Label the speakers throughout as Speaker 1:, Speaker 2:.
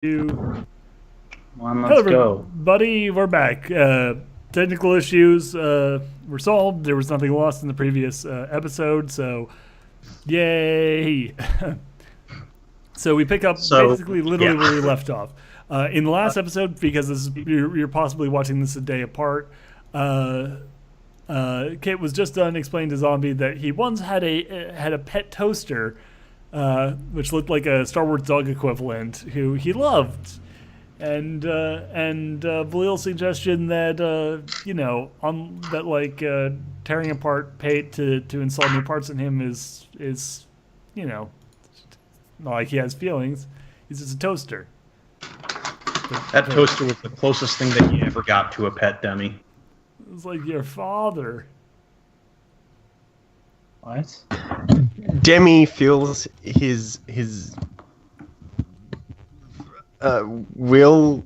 Speaker 1: Hello,
Speaker 2: Let's go.
Speaker 1: everybody. We're back. Technical issues were solved. There was nothing lost in the previous episode, so yay! So we pick up basically literally where we left off. In the last episode, because you're possibly watching this a day apart, Kit was just done explaining to Zombie that he once had a pet toaster, which looked like a Star Wars dog equivalent, who he loved. And Valil's suggestion that tearing apart Pate to install new parts in him is not like he has feelings. He's just a toaster.
Speaker 3: That toaster was the closest thing that you ever got to a pet dummy.
Speaker 1: It's like your father.
Speaker 2: What?
Speaker 4: Demi feels his will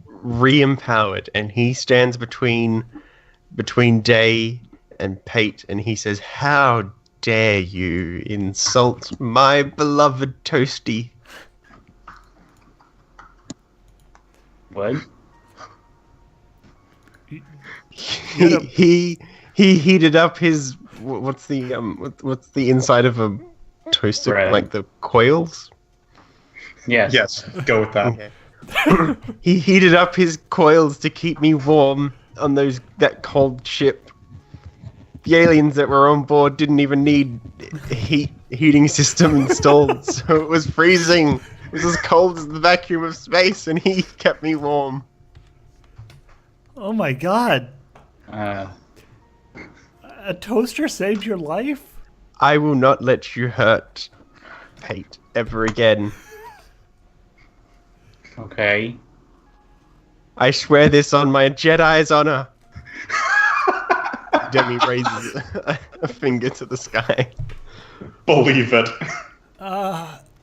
Speaker 4: re-empowered, and he stands between Day and Pate, and he says, "How dare you insult my beloved Toasty?"
Speaker 2: What?
Speaker 4: He heated up his what's the inside of a toaster,
Speaker 2: Bread.
Speaker 4: like the coils?
Speaker 2: Yes.
Speaker 3: Yes, go with that.
Speaker 4: Okay. He heated up his coils to keep me warm on that cold ship. The aliens that were on board didn't even need heating system installed, so it was freezing. It was as cold as the vacuum of space, and he kept me warm.
Speaker 1: Oh my god!
Speaker 2: Uh,
Speaker 1: A toaster saved your life?
Speaker 4: I will not let you hurt Pate ever again.
Speaker 2: okay.
Speaker 4: I swear this on my Jedi's honor. Demi raises a finger to the sky.
Speaker 3: Believe it.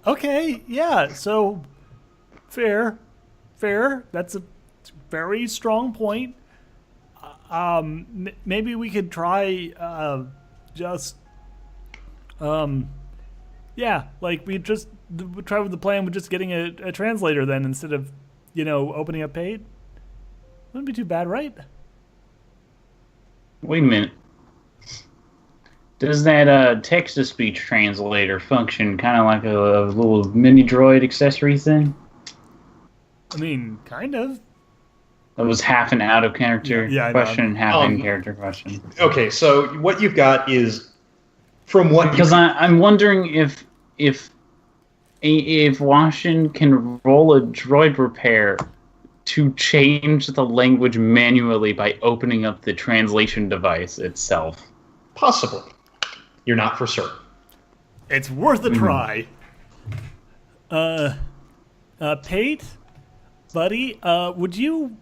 Speaker 1: Okay, yeah, so fair. That's a very strong point. Maybe we could try we just try with the plan with just getting a translator then instead of, opening up Paid. Wouldn't be too bad, right?
Speaker 2: Wait a minute. Does that text-to-speech translator function kind of like a little mini droid accessory thing?
Speaker 1: I mean, kind of.
Speaker 2: That was half an out-of-character question and half in-character question.
Speaker 3: Okay, so what you've got is from what
Speaker 2: Because I'm wondering if Washin can roll a droid repair to change the language manually by opening up the translation device itself.
Speaker 3: possibly. You're not for certain.
Speaker 1: It's worth a try. Pate, buddy, would you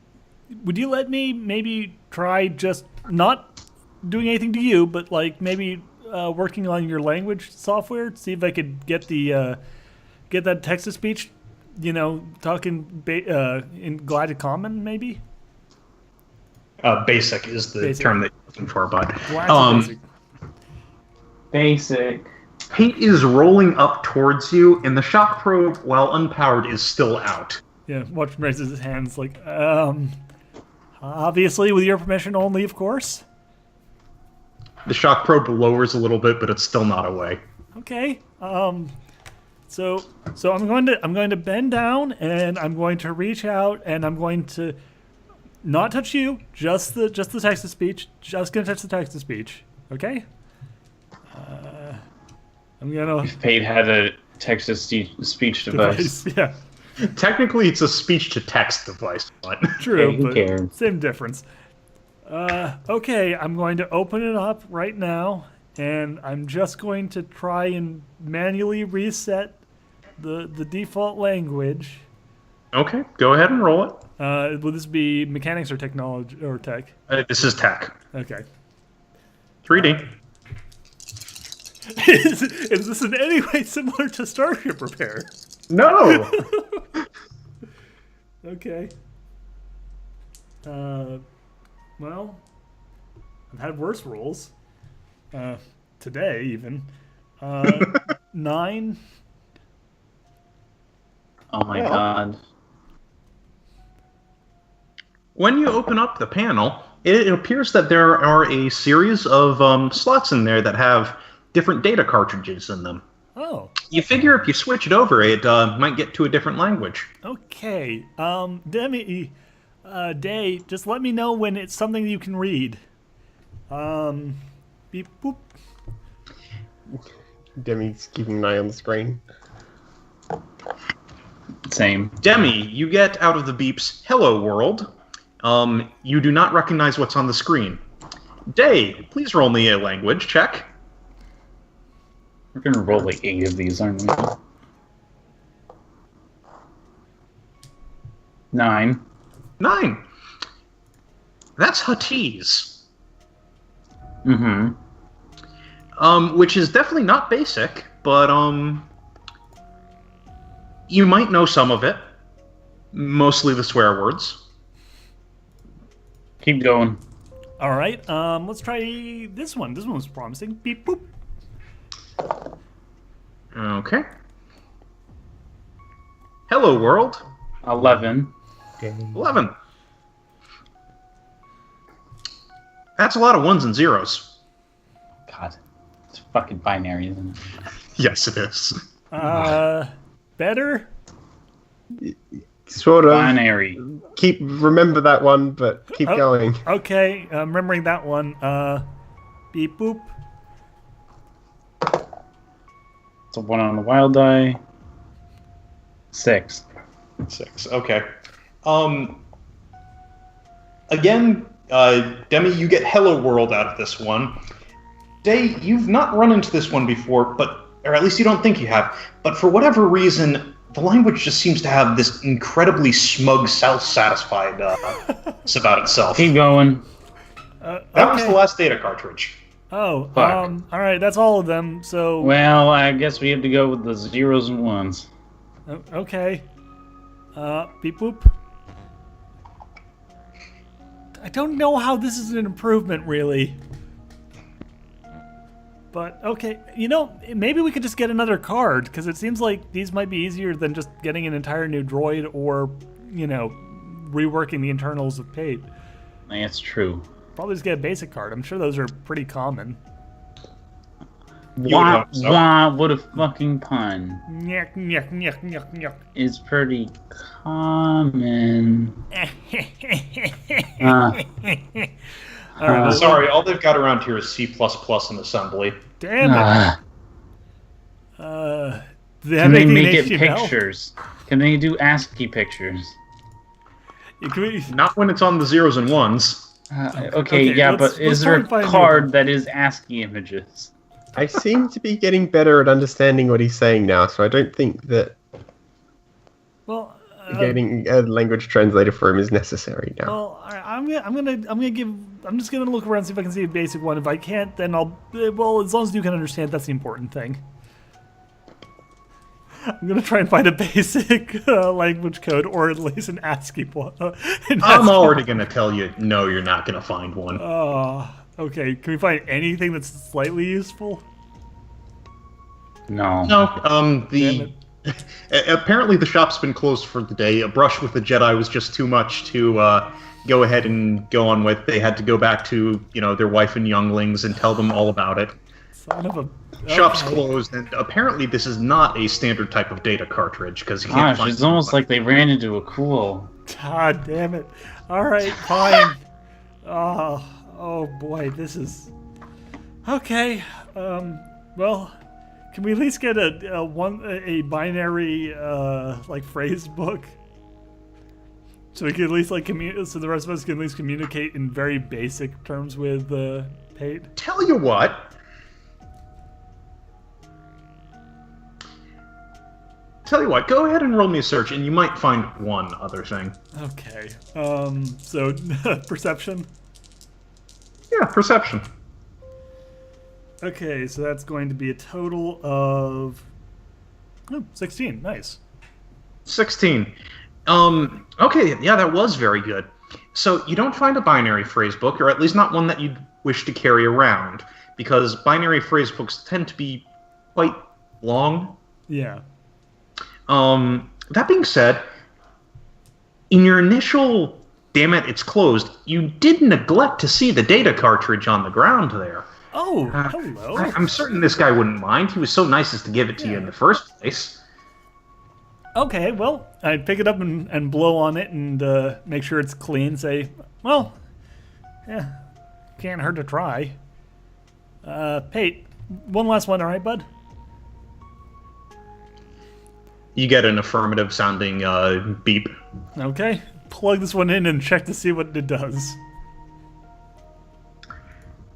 Speaker 1: let me maybe try just not doing anything to you, but like maybe working on your language software, see if I could get that text to speech, talking in Glide Common maybe.
Speaker 3: Basic is the
Speaker 1: Basic.
Speaker 3: term that you're looking for, bud.
Speaker 1: Basic.
Speaker 2: Basic.
Speaker 3: Pate is rolling up towards you, and the shock probe, while unpowered, is still out.
Speaker 1: Yeah, watch him raises his hands like, obviously with your permission only, of course.
Speaker 3: The shock probe lowers a little bit, but it's still not away.
Speaker 1: Okay. So I'm going to bend down and I'm going to reach out and I'm going to not touch you, just the text to speech. Just gonna touch the text to speech. Okay. I'm gonna
Speaker 2: If Pate had a text-to-speech device.
Speaker 1: Yeah,
Speaker 3: Technically, it's a speech-to-text device, but
Speaker 1: true,
Speaker 2: Who
Speaker 1: but
Speaker 2: cares?
Speaker 1: same difference. Okay, I'm going to open it up right now, and I'm just going to try and manually reset the default language.
Speaker 3: okay, go ahead and roll it.
Speaker 1: Will this be mechanics or technology or tech?
Speaker 3: This is tech.
Speaker 1: Okay.
Speaker 3: 3D.
Speaker 1: Is this in any way similar to Starship Repair?
Speaker 3: No!
Speaker 1: Okay. Well, I've had worse rolls. Today, even. 9.
Speaker 2: Oh my
Speaker 3: Well.
Speaker 2: god.
Speaker 3: When you open up the panel, it appears that there are a series of slots in there that have different data cartridges in them.
Speaker 1: Oh.
Speaker 3: You figure if you switch it over, it might get to a different language.
Speaker 1: Okay. Demi, Day, just let me know when it's something you can read. Beep boop.
Speaker 4: Demi's keeping an eye on the screen.
Speaker 2: Same.
Speaker 3: Demi, you get out of the beeps, "Hello, world." You do not recognize what's on the screen. Day, please roll me a language check.
Speaker 2: We're gonna roll like 8 of these, aren't we? 9.
Speaker 3: 9. That's Huttese.
Speaker 2: Mm-hmm.
Speaker 3: Which is definitely not basic, but you might know some of it. Mostly the swear words.
Speaker 2: Keep going.
Speaker 1: All right. Let's try this one. This one was promising. Beep boop.
Speaker 3: Okay. Hello, world.
Speaker 2: 11.
Speaker 3: 11. That's a lot of ones and zeros.
Speaker 2: God, it's fucking binary, isn't it?
Speaker 3: Yes, it is.
Speaker 1: Better?
Speaker 4: Sort of.
Speaker 2: Binary.
Speaker 4: Remember that one, but keep going.
Speaker 1: Okay, remembering that one. Beep boop.
Speaker 2: It's a 1 on the wild die. 6.
Speaker 3: 6. Okay. Again, Demi, you get Hello World out of this one. Day, you've not run into this one before, or at least you don't think you have. But for whatever reason, the language just seems to have this incredibly smug, self-satisfied about itself.
Speaker 2: Keep going.
Speaker 3: That was the last data cartridge.
Speaker 1: Oh,
Speaker 2: Fuck.
Speaker 1: all right, that's all of them. So,
Speaker 2: Well, I guess we have to go with the 0s and 1s.
Speaker 1: okay. Beep boop. I don't know how this is an improvement, really. But, okay, maybe we could just get another card, because it seems like these might be easier than just getting an entire new droid or, reworking the internals of Pate.
Speaker 2: That's true.
Speaker 1: Probably just get a basic card. I'm sure those are pretty common.
Speaker 3: You would hope so.
Speaker 2: What a fucking pun.
Speaker 1: Nyuk, nyuk, nyuk, nyuk, nyuk.
Speaker 2: It's pretty common.
Speaker 1: All right,
Speaker 3: Sorry, all they've got around here is C++ and assembly.
Speaker 1: damn it. Do they have
Speaker 2: Can they
Speaker 1: anything
Speaker 2: make
Speaker 1: in
Speaker 2: it
Speaker 1: HTML?
Speaker 2: pictures? Can they do ASCII pictures?
Speaker 1: Can we-
Speaker 3: Not when it's on the zeros and ones.
Speaker 2: Okay, yeah,
Speaker 1: let's
Speaker 2: but is
Speaker 1: try
Speaker 2: there
Speaker 1: and find
Speaker 2: a
Speaker 1: a new
Speaker 2: card
Speaker 1: one.
Speaker 2: that is ASCII images?
Speaker 4: I seem to be getting better at understanding what he's saying now, so I don't think that
Speaker 1: Well,
Speaker 4: getting a language translator for him is necessary now.
Speaker 1: well, I'm just gonna look around see if I can see a basic one. If I can't, then I'll. Well, as long as you can understand, that's the important thing. I'm gonna try and find a basic language code, or at least an ASCII one.
Speaker 3: I'm already going to tell you, no, you're not going to find one.
Speaker 1: Okay, can we find anything that's slightly useful?
Speaker 2: No.
Speaker 3: No,
Speaker 1: Damn
Speaker 3: apparently the shop's been closed for the day. A brush with the Jedi was just too much to go ahead and go on with. They had to go back to, their wife and younglings and tell them all about it.
Speaker 1: Son of a.
Speaker 3: Shop's
Speaker 1: okay.
Speaker 3: closed, and apparently this is not a standard type of data cartridge, because you can't
Speaker 2: Gosh,
Speaker 3: find
Speaker 2: it's almost like they ran into a cool.
Speaker 1: God damn it. Alright, fine. Oh boy, this is... Okay, well, can we at least get a binary, phrase book? So we can at least, so the rest of us can at least communicate in very basic terms with, Pate?
Speaker 3: Tell you what. Go ahead and roll me a search, and you might find one other thing.
Speaker 1: Okay, so, perception?
Speaker 3: Yeah, perception.
Speaker 1: Okay, so that's going to be a total of 16. Nice.
Speaker 3: 16. Okay, yeah, that was very good. So you don't find a binary phrase book, or at least not one that you'd wish to carry around, because binary phrase books tend to be quite long.
Speaker 1: Yeah.
Speaker 3: That being said, in your initial damn it, it's closed. You did neglect to see the data cartridge on the ground there.
Speaker 1: Oh, hello.
Speaker 3: I'm certain this guy wouldn't mind. He was so nice as to give it to you in the first place.
Speaker 1: Okay, well, I'd pick it up and blow on it and make sure it's clean. Say, well, yeah, can't hurt to try. Pate, one last one, all right, bud?
Speaker 3: You get an affirmative sounding beep.
Speaker 1: Okay, plug this one in and check to see what it does.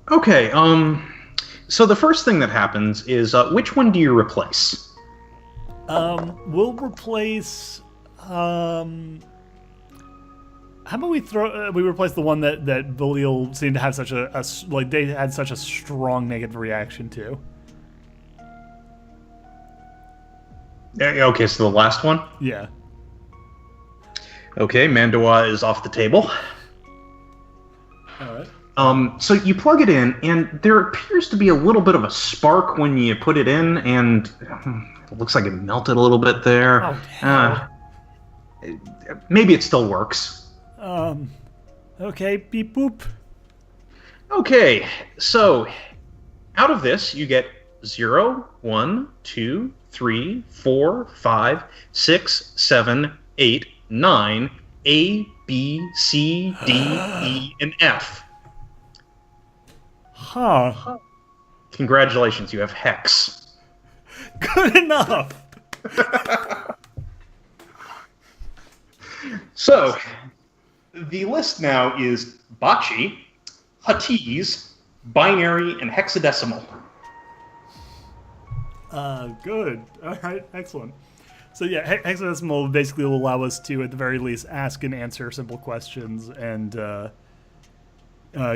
Speaker 3: Okay, so the first thing that happens is, which one do you replace?
Speaker 1: We'll replace, how about we replace the one that Villiel seemed to have such they had such a strong negative reaction to.
Speaker 3: Okay, so the last one?
Speaker 1: Yeah.
Speaker 3: Okay, Mandoa is off the table.
Speaker 1: Alright.
Speaker 3: So you plug it in, and there appears to be a little bit of a spark when you put it in, and it looks like it melted a little bit there.
Speaker 1: Oh, hell.
Speaker 3: Maybe it still works.
Speaker 1: Okay, beep boop.
Speaker 3: Okay, so out of this you get 0, 1, 2, 3, 4, 5, 6, 7, 8, 9, A, B, C, D, E, and F.
Speaker 1: Huh.
Speaker 3: Congratulations, you have hex.
Speaker 1: Good enough.
Speaker 3: So, the list now is Bocce, Huttese, binary, and hexadecimal.
Speaker 1: Good. All right, excellent. So yeah, hexadecimal basically will allow us to, at the very least, ask and answer simple questions, and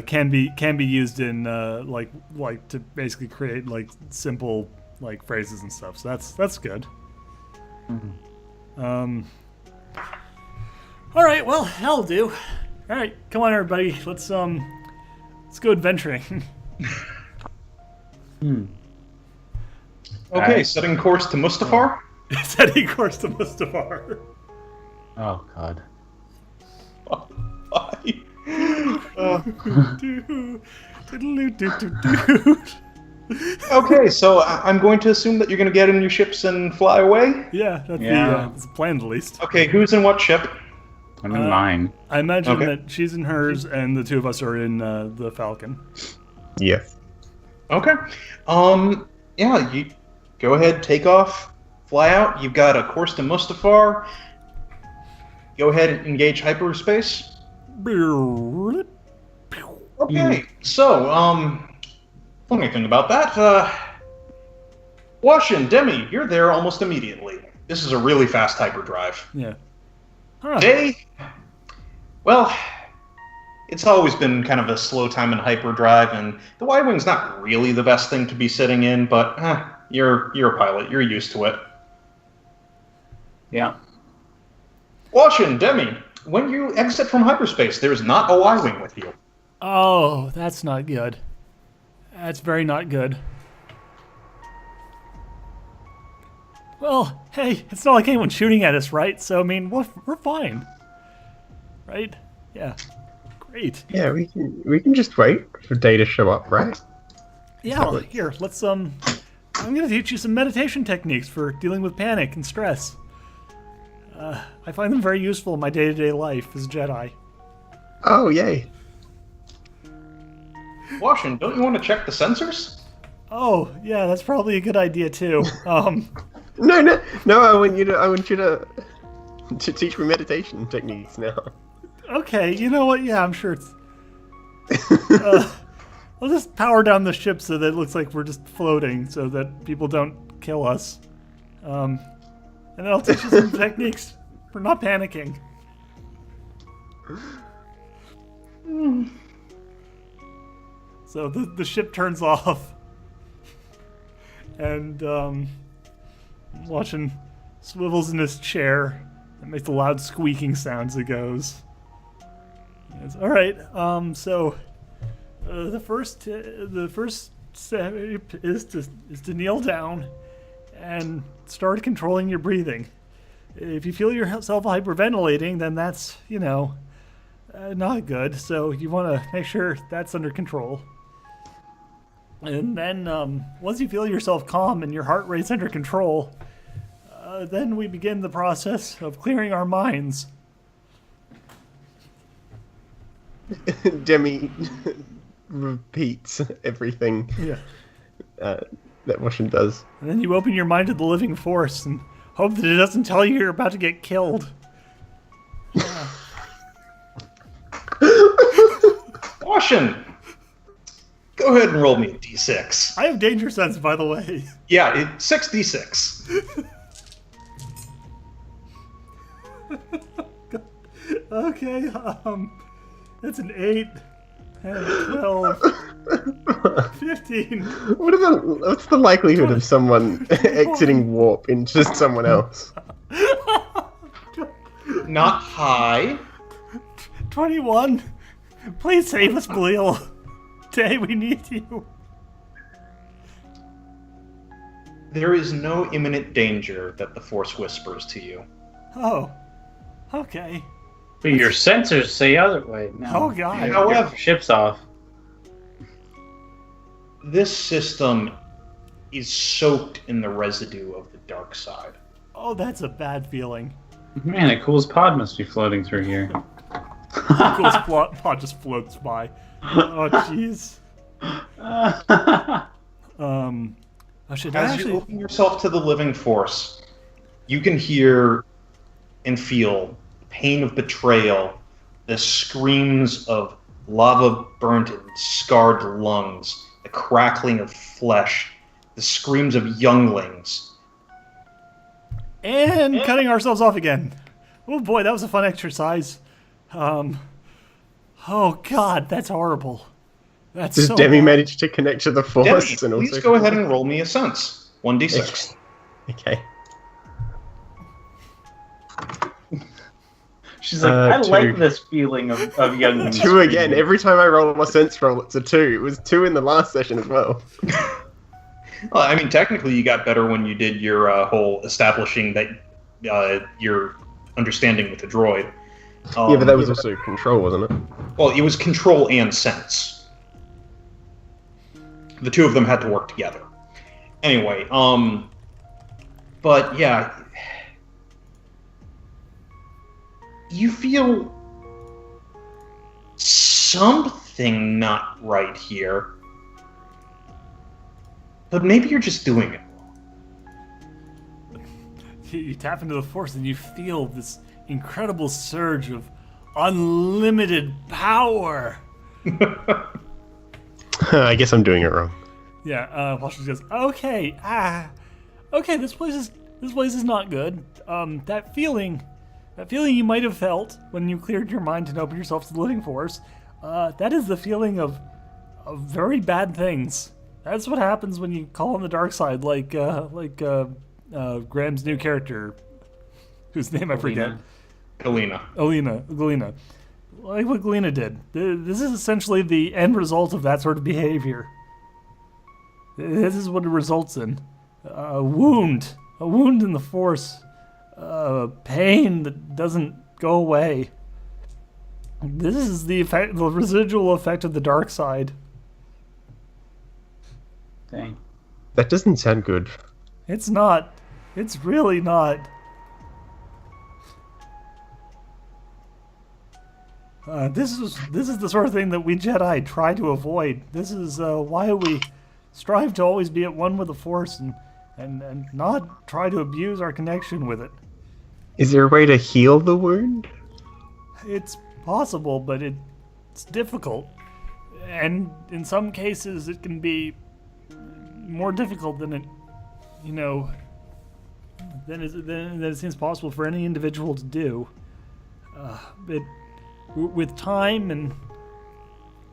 Speaker 1: can be used in like to basically create like simple like phrases and stuff. So that's good. Mm-hmm. All right, well, that'll do. All right, come on, everybody. Let's go adventuring.
Speaker 3: Okay, setting course to Mustafar.
Speaker 1: Setting course to Mustafar.
Speaker 2: Oh, God.
Speaker 3: Okay, so I'm going to assume that you're going to get in your ships and fly away?
Speaker 1: Yeah, that's the plan at least.
Speaker 3: Okay, who's in what ship?
Speaker 2: I'm in mine.
Speaker 1: I imagine
Speaker 3: Okay.
Speaker 1: that she's in hers and the two of us are in the Falcon.
Speaker 4: Yes.
Speaker 3: Okay. Yeah, you go ahead, take off, fly out. You've got a course to Mustafar. Go ahead and engage hyperspace. Okay, so, funny thing about that, Wash and Demi, you're there almost immediately. This is a really fast hyperdrive.
Speaker 1: Yeah. Huh.
Speaker 3: Day, well, it's always been kind of a slow time in hyperdrive, and the Y-Wing's not really the best thing to be sitting in, but you're a pilot. You're used to it.
Speaker 2: Yeah.
Speaker 3: Wash and Demi, when you exit from hyperspace, there's not a Y-Wing with you.
Speaker 1: Oh, that's not good. That's very not good. Well, hey, it's not like anyone's shooting at us, right? So, I mean, we're fine. Right? Yeah. Great.
Speaker 4: Yeah, we can just wait for Day to show up, right?
Speaker 1: Yeah, here, let's, I'm gonna teach you some meditation techniques for dealing with panic and stress. I find them very useful in my day-to-day life as a Jedi.
Speaker 4: Oh, yay.
Speaker 3: Washington, don't you want to check the sensors?
Speaker 1: Oh, yeah, that's probably a good idea, too.
Speaker 4: No, I want you to teach me meditation techniques now.
Speaker 1: Okay, you know what? Yeah, I'm sure it's... I'll just power down the ship so that it looks like we're just floating so that people don't kill us. And then I'll teach you some techniques for not panicking. So the ship turns off. And watching swivels in his chair and makes the loud squeaking sounds it goes. Yes. All right. So the first step is to kneel down and start controlling your breathing. If you feel yourself hyperventilating, then that's not good. So you want to make sure that's under control. And then once you feel yourself calm and your heart rate's under control, then we begin the process of clearing our minds.
Speaker 4: Demi repeats everything
Speaker 1: Yeah.
Speaker 4: that Russian does.
Speaker 1: And then you open your mind to the living force and hope that it doesn't tell you you're about to get killed.
Speaker 3: Caution! Go ahead and roll me a d6.
Speaker 1: I have danger sense, by the way.
Speaker 3: Yeah, it's 6d6.
Speaker 1: Okay, that's an 8, and 12, 15.
Speaker 4: What's the likelihood of someone exiting warp into someone else?
Speaker 3: Not high.
Speaker 1: 21. Please save us, Galil. Day, we need you.
Speaker 3: There is no imminent danger that the Force whispers to you.
Speaker 1: Oh, okay.
Speaker 2: But your sensors say other way. No.
Speaker 1: Oh, God.
Speaker 3: However,
Speaker 2: Ship's off.
Speaker 3: this system is soaked in the residue of the dark side.
Speaker 1: Oh, that's a bad feeling.
Speaker 2: Man, a cool's pod must be floating through here.
Speaker 1: Cool's plot just floats by. Oh, jeez. Oh, shit,
Speaker 3: As you open yourself to the living force, you can hear and feel the pain of betrayal, the screams of lava-burnt and scarred lungs, the crackling of flesh, the screams of younglings.
Speaker 1: And cutting ourselves off again. Oh boy, that was a fun exercise. Oh God, that's horrible. That's
Speaker 4: Does
Speaker 1: so
Speaker 4: Demi
Speaker 1: bad.
Speaker 4: manage to connect to the
Speaker 3: Demi,
Speaker 4: Force? And
Speaker 3: please
Speaker 4: also...
Speaker 3: go ahead and roll me a sense. 1d6.
Speaker 4: Okay.
Speaker 2: She's like, I
Speaker 4: 2.
Speaker 2: like this feeling of young.
Speaker 4: 2 again. Every time I roll my sense roll, it's a 2. It was 2 in the last session as well.
Speaker 3: Well, I mean, technically, you got better when you did your whole establishing that your understanding with the droid.
Speaker 4: Yeah, but that was also control, wasn't it?
Speaker 3: Well, it was control and sense. The two of them had to work together. Anyway, but yeah, you feel something not right here, but maybe you're just doing it wrong.
Speaker 1: You tap into the Force and you feel this incredible surge of unlimited power.
Speaker 4: I guess I'm doing it wrong.
Speaker 1: Yeah, Washington goes, okay, okay, this place is not good. That feeling you might have felt when you cleared your mind and opened yourself to the living force, that is the feeling of very bad things. That's what happens when you call on the dark side, like Graham's new character, whose name I forget.
Speaker 3: Galena.
Speaker 1: Galena. Like what Galena did. This is essentially the end result of that sort of behavior. This is what it results in. A wound in the Force. Pain that doesn't go away. This is the effect, the residual effect of the dark side.
Speaker 2: Dang.
Speaker 4: That doesn't sound good.
Speaker 1: It's not. It's really not. This is the sort of thing that we Jedi try to avoid. This is why we strive to always be at one with the Force and not try to abuse our connection with it.
Speaker 4: Is there a way to heal the wound?
Speaker 1: It's possible, but it's difficult. And in some cases, it can be more difficult than it, than it seems possible for any individual to do. But with time and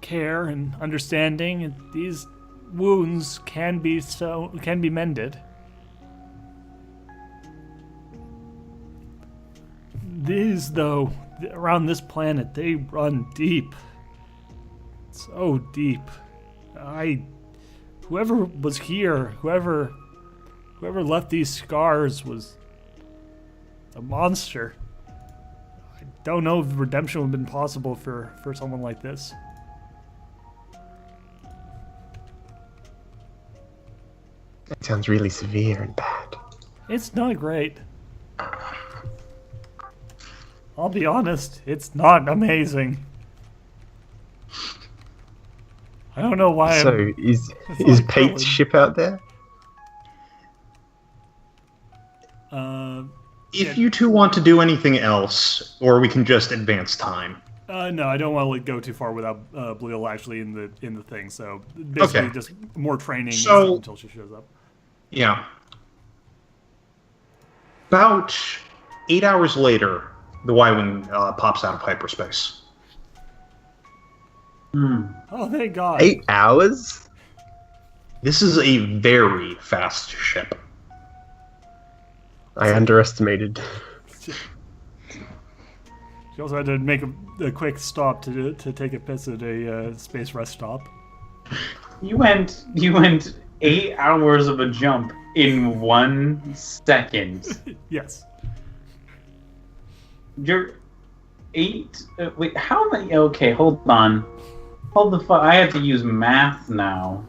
Speaker 1: care and understanding, these wounds can be mended. These, though, around this planet, they run deep. So deep. Whoever was here, whoever left these scars was a monster. don't know if redemption would have been possible for someone like this.
Speaker 4: That sounds really severe and bad.
Speaker 1: It's not great. I'll be honest, it's not amazing. I don't know why.
Speaker 4: So is
Speaker 1: like
Speaker 4: Pate's
Speaker 1: going.
Speaker 4: ship out there?
Speaker 3: If you two want to do anything else, or we can just advance time.
Speaker 1: No, I don't want to like, go too far without Bleel actually in the thing. So basically,
Speaker 3: Okay.
Speaker 1: just more training
Speaker 3: So-
Speaker 1: until she shows up.
Speaker 3: Yeah. About 8 hours later, the Y-Wing pops out of hyperspace.
Speaker 1: Oh, thank God!
Speaker 4: 8 hours?
Speaker 3: This is a very fast ship.
Speaker 4: I underestimated.
Speaker 1: She also had to make a quick stop to take a piss at a space rest stop.
Speaker 2: You went 8 hours of a jump in 1 second.
Speaker 1: Yes.
Speaker 2: You're 8. Wait, how many? Okay, hold on. Hold the fuck. I have to use math now.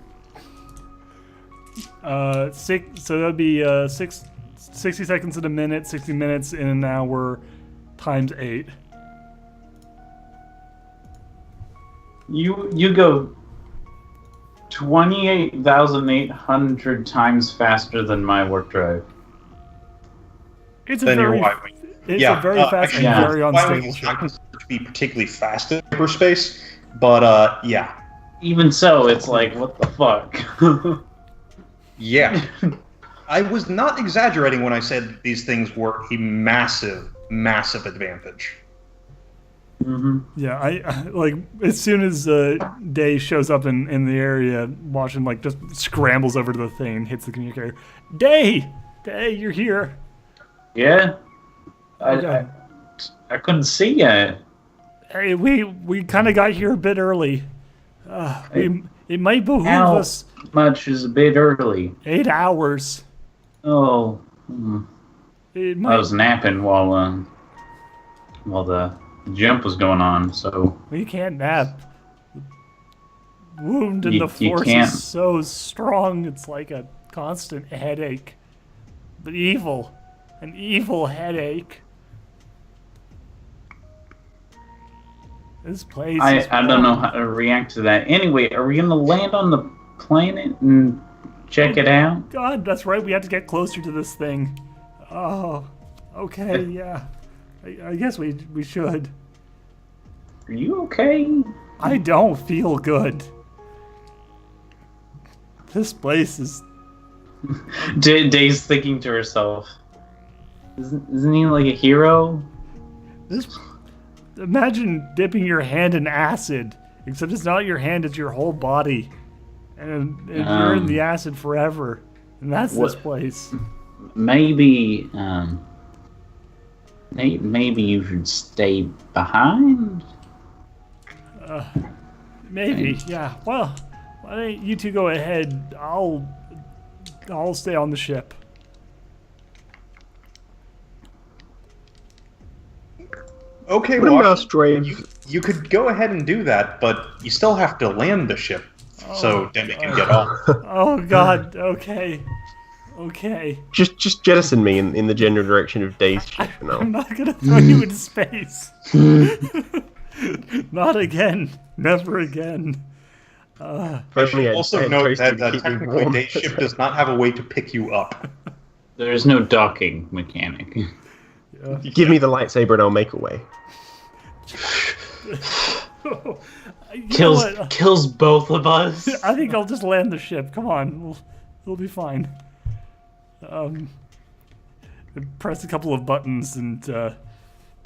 Speaker 1: 6. So that'd be 60 seconds in a minute, 60 minutes in an hour, times 8.
Speaker 2: You go 28,800 times faster than my warp drive.
Speaker 1: It's a
Speaker 3: Then you're
Speaker 1: very,
Speaker 3: Y-Wing.
Speaker 1: it's a very fast
Speaker 3: actually,
Speaker 1: and very
Speaker 3: Y-Wing
Speaker 1: unstable
Speaker 3: is
Speaker 1: ship.
Speaker 3: not considered to be particularly fast in hyperspace, but yeah.
Speaker 2: Even so, it's like, what the fuck?
Speaker 3: Yeah. I was not exaggerating when I said these things were a massive, massive advantage.
Speaker 1: Yeah, I like as soon as Day shows up in the area, watching like just scrambles over to the thing and hits the communicator. Day, you're here.
Speaker 2: Yeah?
Speaker 1: Okay.
Speaker 2: I couldn't see yet.
Speaker 1: Hey, we kind of got here a bit early. It might behoove
Speaker 2: How
Speaker 1: us
Speaker 2: much is a bit early?
Speaker 1: 8 hours.
Speaker 2: Oh,
Speaker 1: It
Speaker 2: I
Speaker 1: might.
Speaker 2: was napping while the jump was going on, so
Speaker 1: We can't nap. The wound in
Speaker 2: You-
Speaker 1: the
Speaker 2: you
Speaker 1: force
Speaker 2: can't.
Speaker 1: is so strong, it's like a constant headache. But evil. An evil headache. This place is
Speaker 2: I don't know how to react to that. Anyway, are we gonna land on the planet and check it out?
Speaker 1: God, that's right, we have to get closer to this thing. Oh, okay, yeah. I guess we should.
Speaker 2: Are you okay?
Speaker 1: I don't feel good. This place is...
Speaker 2: Day's thinking to herself. Isn't he like a hero?
Speaker 1: This... Imagine dipping your hand in acid, except it's not your hand, it's your whole body. And you're in the acid forever. And that's this
Speaker 2: What-
Speaker 1: place.
Speaker 2: Maybe maybe you should stay behind.
Speaker 1: Maybe, yeah. Well, why don't you two go ahead? I'll stay on the ship.
Speaker 3: Okay,
Speaker 4: What
Speaker 3: well,
Speaker 4: about Strave?
Speaker 3: you could go ahead and do that, but you still have to land the ship, so Demi can get off.
Speaker 1: Oh God. Okay. Okay.
Speaker 4: Just jettison me in the general direction of Day's ship, and
Speaker 1: I'm
Speaker 4: I'll...
Speaker 1: not gonna throw you into space. Not again. Never again.
Speaker 4: If only I'd
Speaker 3: Also
Speaker 4: had
Speaker 3: note
Speaker 4: toasted
Speaker 3: that
Speaker 4: to keep me
Speaker 3: technically
Speaker 4: warm.
Speaker 3: Day's ship does not have a way to pick you up.
Speaker 2: There's no docking mechanic.
Speaker 4: Give me the lightsaber and I'll make a way.
Speaker 1: You know what?
Speaker 2: Kills both of us.
Speaker 1: I think I'll just land the ship. Come on, we'll be fine. Press a couple of buttons and the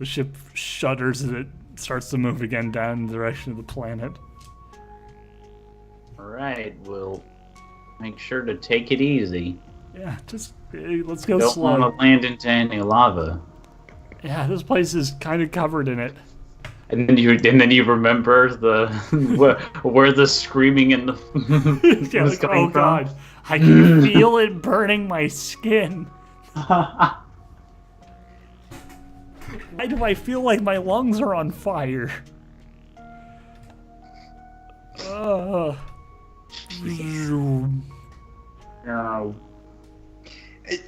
Speaker 1: ship shudders and it starts to move again down in the direction of the planet.
Speaker 2: Alright, we'll make sure to take it easy.
Speaker 1: Yeah, just let's go
Speaker 2: Don't
Speaker 1: slow.
Speaker 2: want to land into any lava.
Speaker 1: Yeah, this place is kind of covered in it.
Speaker 2: And then you remember the where the screaming and the
Speaker 1: Yeah,
Speaker 2: was
Speaker 1: like,
Speaker 2: coming
Speaker 1: oh God, I can feel it burning my skin. Why do I feel like my lungs are on fire?
Speaker 2: No.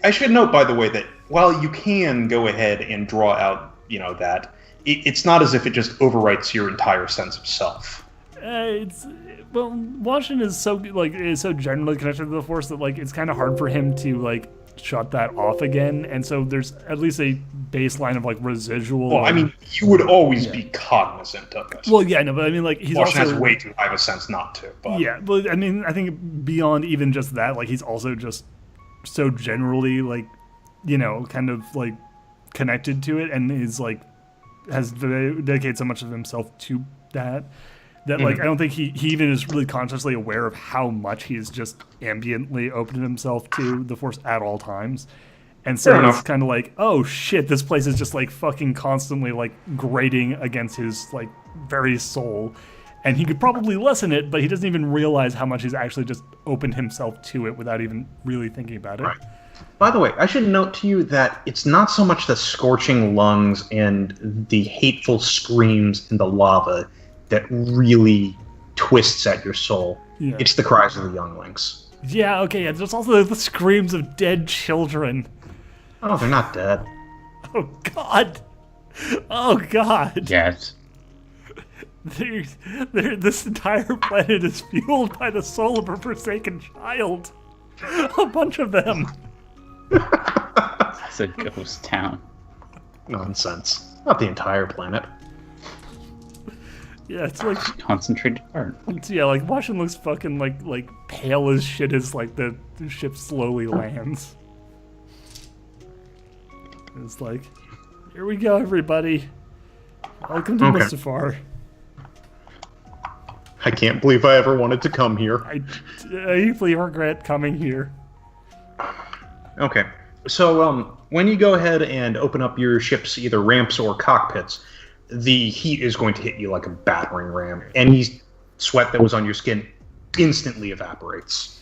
Speaker 3: I should note, by the way, that while you can go ahead and draw out, that, it's not as if it just overwrites your entire sense of self.
Speaker 1: Washington is so generally connected to the Force that it's kind of hard for him to shut that off again, and so there's at least a baseline of residual.
Speaker 3: Well, I mean, you would always be cognizant of it.
Speaker 1: Well, yeah, no, but I mean, he's
Speaker 3: Washington
Speaker 1: also
Speaker 3: has way too high of a sense not to. But
Speaker 1: yeah, but I mean, I think beyond even just that, he's also just so generally kind of connected to it, and is has dedicated so much of himself to that I don't think he even is really consciously aware of how much he's just ambiently opened himself to the Force at all times. And so it's kind of oh shit, this place is just fucking constantly grating against his very soul. And he could probably lessen it, but he doesn't even realize how much he's actually just opened himself to it without even really thinking about it.
Speaker 3: Right. By the way, I should note to you that it's not so much the scorching lungs and the hateful screams in the lava that really twists at your soul.
Speaker 1: Yeah.
Speaker 3: It's the cries of the younglings.
Speaker 1: Yeah, okay, yeah, there's also the screams of dead children.
Speaker 3: Oh, they're not dead.
Speaker 1: Oh, God. Oh, God.
Speaker 2: Yes.
Speaker 1: This entire planet is fueled by the soul of a forsaken child. A bunch of them.
Speaker 2: It's a ghost town.
Speaker 3: Nonsense. Not the entire planet.
Speaker 1: Yeah, it's
Speaker 2: concentrated art.
Speaker 1: Washington looks fucking pale as shit as the ship slowly lands. It's here we go, everybody. Welcome to Mustafar.
Speaker 3: I can't believe I ever wanted to come here.
Speaker 1: I deeply regret coming here.
Speaker 3: Okay, so when you go ahead and open up your ship's either ramps or cockpits, the heat is going to hit you like a battering ram. Any sweat that was on your skin instantly evaporates.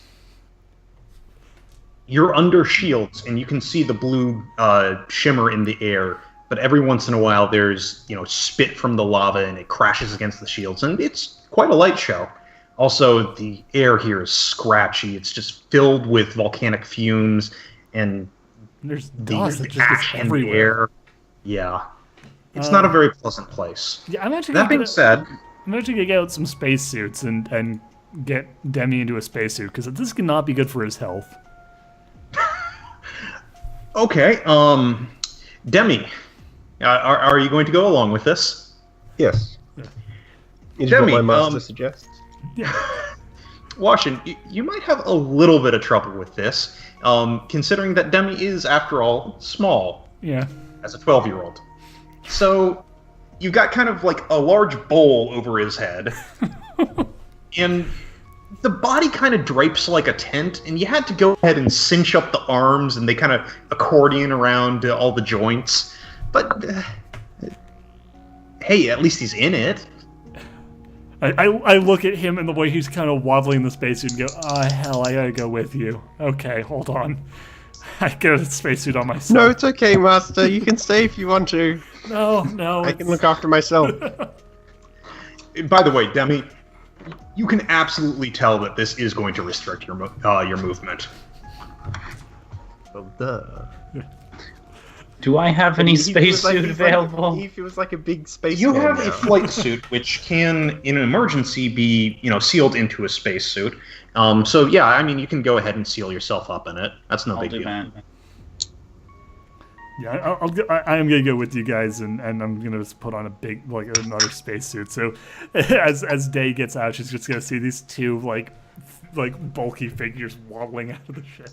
Speaker 3: You're under shields, and you can see the blue shimmer in the air, but every once in a while there's spit from the lava, and it crashes against the shields, and it's quite a light show. Also, the air here is scratchy. It's just filled with volcanic fumes, and
Speaker 1: there's dust that just
Speaker 3: ash
Speaker 1: gets
Speaker 3: in the
Speaker 1: everywhere.
Speaker 3: air. Yeah. It's not a very pleasant place.
Speaker 1: Yeah, I'm actually
Speaker 3: That being said,
Speaker 1: I'm actually gonna get out some spacesuits and get Demi into a spacesuit, because this cannot be good for his health.
Speaker 3: okay, Demi, are you going to go along with this?
Speaker 4: Yes. Is
Speaker 3: Demi,
Speaker 4: what my master suggests.
Speaker 1: Yeah.
Speaker 3: Washington, you might have a little bit of trouble with this, considering that Demi is, after all, small.
Speaker 1: Yeah.
Speaker 3: As a 12-year-old. So, you got kind of a large bowl over his head, and the body kind of drapes like a tent, and you had to go ahead and cinch up the arms, and they kind of accordion around all the joints. But, hey, at least he's in it.
Speaker 1: I look at him and the way he's kind of wobbling in the spacesuit and go, oh, hell, I gotta go with you. Okay, hold on. I get a spacesuit on myself.
Speaker 4: No, it's okay, Master. You can stay if you want to.
Speaker 1: No.
Speaker 4: I can look after myself.
Speaker 3: By the way, Demi, you can absolutely tell that this is going to restrict your movement.
Speaker 4: Well, duh.
Speaker 2: Do I have any spacesuit available?
Speaker 4: He feels like a big space.
Speaker 3: You have a flight suit, which can, in an emergency, be sealed into a spacesuit. So yeah, I mean, you can go ahead and seal yourself up in it. That's no big deal.
Speaker 2: That.
Speaker 1: Yeah, I am gonna go with you guys, and I'm gonna just put on a big another spacesuit. So as Day gets out, she's just gonna see these two bulky figures wobbling out of the ship.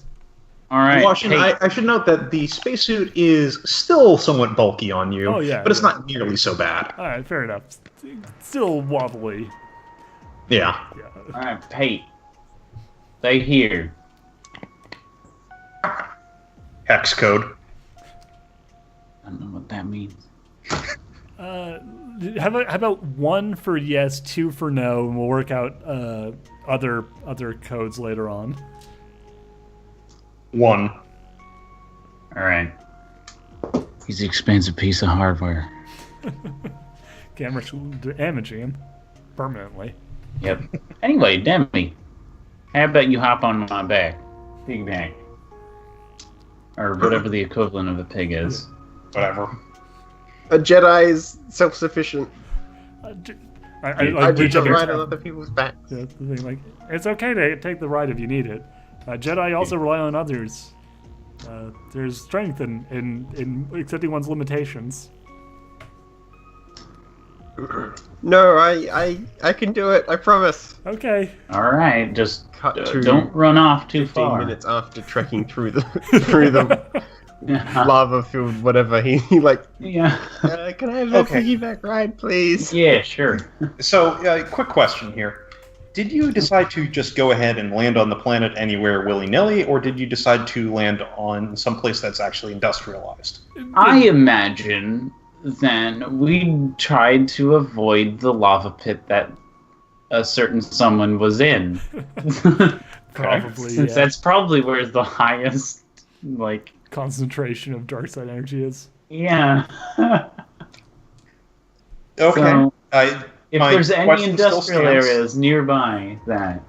Speaker 2: All right.
Speaker 3: Washington,
Speaker 2: hey.
Speaker 3: I should note that the spacesuit is still somewhat bulky on you, but it's not nearly so bad.
Speaker 1: All right, fair enough. Still wobbly.
Speaker 3: Yeah.
Speaker 2: All right, hey. Stay here.
Speaker 3: Hex code.
Speaker 2: I don't know what that means.
Speaker 1: How about 1 for yes, 2 for no, and we'll work out other codes later on.
Speaker 3: 1.
Speaker 2: All right. He's an expensive piece of hardware.
Speaker 1: Cameras damaging him permanently.
Speaker 2: Yep. Anyway, Demi, how about you hop on my back? Piggyback. Or whatever the equivalent of a pig is.
Speaker 3: Whatever.
Speaker 4: A Jedi is self-sufficient.
Speaker 1: I
Speaker 4: do
Speaker 1: reach up
Speaker 4: not
Speaker 1: and-
Speaker 4: ride on other people's backs.
Speaker 1: That's the thing, like, it's okay to take the ride if you need it. Jedi also rely on others. There's strength in accepting one's limitations.
Speaker 4: No, I can do it. I promise.
Speaker 1: Okay.
Speaker 2: Alright, just
Speaker 4: Cut to
Speaker 2: don't run off too
Speaker 4: 15
Speaker 2: far.
Speaker 4: minutes after trekking through the lava-filled whatever, he like,
Speaker 2: Yeah.
Speaker 4: can I have a
Speaker 3: Okay.
Speaker 4: piggyback ride, please?
Speaker 2: Yeah, sure.
Speaker 3: So, quick question here. Did you decide to just go ahead and land on the planet anywhere willy-nilly, or did you decide to land on someplace that's actually industrialized?
Speaker 2: I imagine then we tried to avoid the lava pit that a certain someone was in.
Speaker 1: Probably,
Speaker 2: Since
Speaker 1: yeah.
Speaker 2: that's probably where the highest, like,
Speaker 1: Concentration of dark side energy is.
Speaker 2: yeah.
Speaker 3: Okay.
Speaker 2: So, if
Speaker 3: My
Speaker 2: there's any
Speaker 3: question still
Speaker 2: industrial
Speaker 3: stands.
Speaker 2: areas nearby that,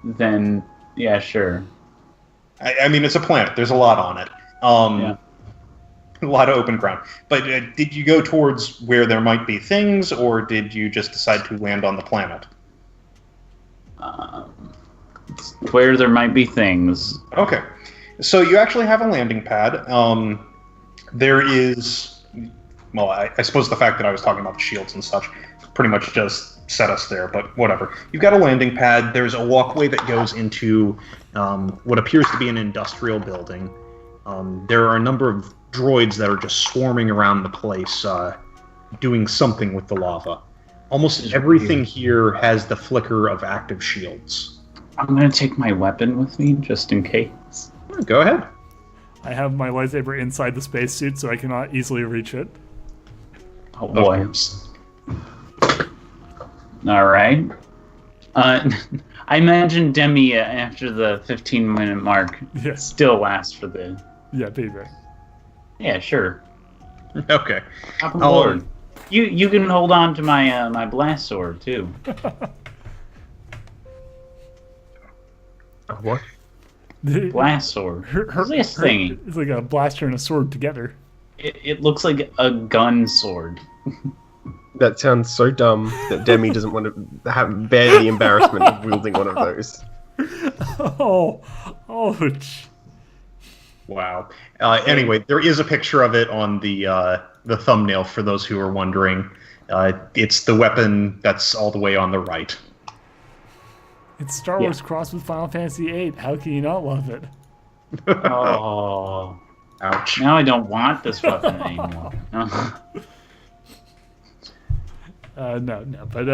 Speaker 2: then yeah, sure.
Speaker 3: I mean, it's a planet. There's a lot on it.
Speaker 2: Yeah.
Speaker 3: A lot of open ground. But did you go towards where there might be things, or did you just decide to land on the planet?
Speaker 2: Where there might be things.
Speaker 3: Okay. So you actually have a landing pad. There is... Well, I suppose the fact that I was talking about the shields and such pretty much just set us there, but whatever. You've got a landing pad. There's a walkway that goes into what appears to be an industrial building. There are a number of droids that are just swarming around the place, doing something with the lava. Almost everything here has the flicker of active shields.
Speaker 2: I'm gonna take my weapon with me just in case.
Speaker 3: Go ahead.
Speaker 1: I have my lightsaber inside the spacesuit, so I cannot easily reach it.
Speaker 2: Oh boy. All right. I imagine Demi after the 15-minute mark
Speaker 1: Yes.
Speaker 2: still lasts for the.
Speaker 1: Yeah, baby.
Speaker 2: Yeah, sure.
Speaker 3: Okay.
Speaker 2: Hop aboard. You can hold on to my my blast sword too.
Speaker 4: What?
Speaker 2: Blast sword. This thing.
Speaker 1: It's like a blaster and a sword together.
Speaker 2: It looks like a gun sword.
Speaker 4: That sounds so dumb that Demi doesn't want to bear the embarrassment of wielding one of those.
Speaker 1: Oh, ouch.
Speaker 3: Wow. Anyway, there is a picture of it on the thumbnail for those who are wondering. It's the weapon that's all the way on the right.
Speaker 1: It's Star Wars crossed with Final Fantasy VIII. How can you not love it?
Speaker 2: Oh.
Speaker 3: Ouch.
Speaker 2: Now I don't want this weapon anymore.
Speaker 1: No, but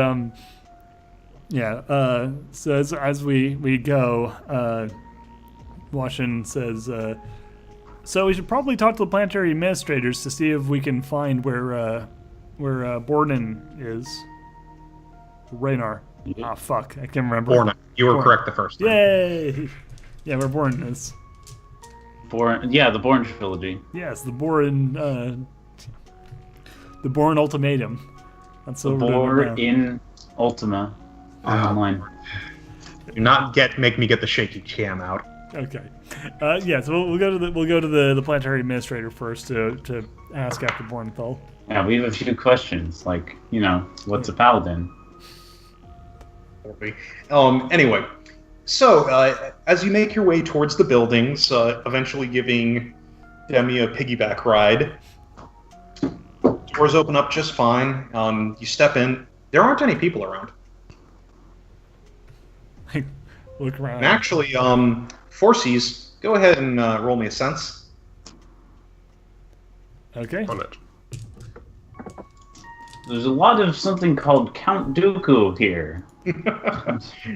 Speaker 1: yeah. So as we go, Washington says, so we should probably talk to the planetary administrators to see if we can find where Borden is. Raynar. Ah, fuck, I can't remember.
Speaker 3: Borna. You were
Speaker 1: Borna.
Speaker 3: correct the first time.
Speaker 1: Yay! Yeah, where Borden is.
Speaker 2: The Bourne trilogy.
Speaker 1: Yes, the Borden ultimatum. That's
Speaker 2: The
Speaker 1: what we're doing
Speaker 2: Bourne
Speaker 1: now.
Speaker 2: in Ultima online.
Speaker 3: Do not make me get the shaky cam out.
Speaker 1: Okay. Yeah, so we'll go to the planetary administrator first to ask after Bornthal.
Speaker 2: Yeah, we have a few questions, like, what's a paladin?
Speaker 3: Anyway, so as you make your way towards the buildings, eventually giving Demi a piggyback ride, doors open up just fine. You step in. There aren't any people around.
Speaker 1: Look around.
Speaker 3: And actually, Forces, go ahead and roll me a sense.
Speaker 1: Okay.
Speaker 4: On it.
Speaker 2: There's a lot of something called Count Dooku here.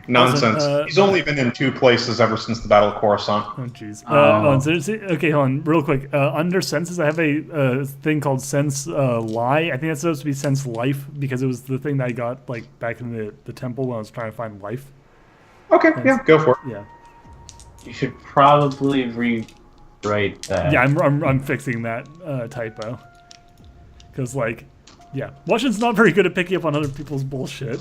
Speaker 3: Nonsense.
Speaker 1: Listen,
Speaker 3: He's only been in 2 places ever since the Battle of Coruscant.
Speaker 1: Oh, jeez.
Speaker 2: Oh.
Speaker 1: Okay, hold on, real quick. Under senses, I have a thing called sense lie. I think that's supposed to be sense life because it was the thing that I got like back in the temple when I was trying to find life.
Speaker 3: Okay, yeah, go for it.
Speaker 1: Yeah.
Speaker 2: You should probably rewrite that.
Speaker 1: Yeah, I'm fixing that typo. Because, like, yeah, Washington's not very good at picking up on other people's bullshit.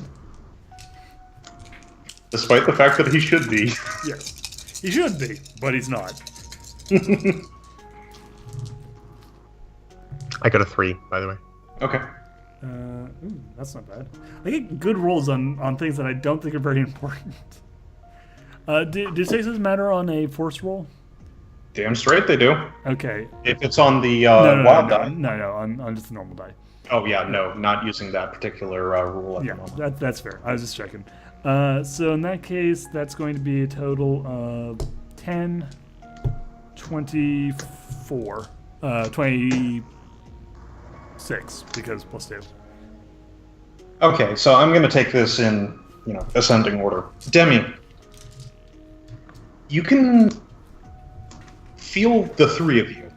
Speaker 3: Despite the fact that he should be.
Speaker 1: Yes, he should be, but he's not.
Speaker 4: I got a 3, by the way.
Speaker 3: Okay.
Speaker 1: Ooh, that's not bad. I get good rolls on things that I don't think are very important. Do stasis matter on a force roll?
Speaker 3: Damn straight they do.
Speaker 1: Okay.
Speaker 3: If it's on the
Speaker 1: No,
Speaker 3: wild die.
Speaker 1: No, on just the normal die.
Speaker 3: Oh, yeah, no, not using that particular rule at the
Speaker 1: Yeah,
Speaker 3: moment.
Speaker 1: that's fair. I was just checking. So in that case, that's going to be a total of 10, 24, 26, because plus 2.
Speaker 3: Okay, so I'm going to take this in, ascending order. Demi, you can feel the three of you.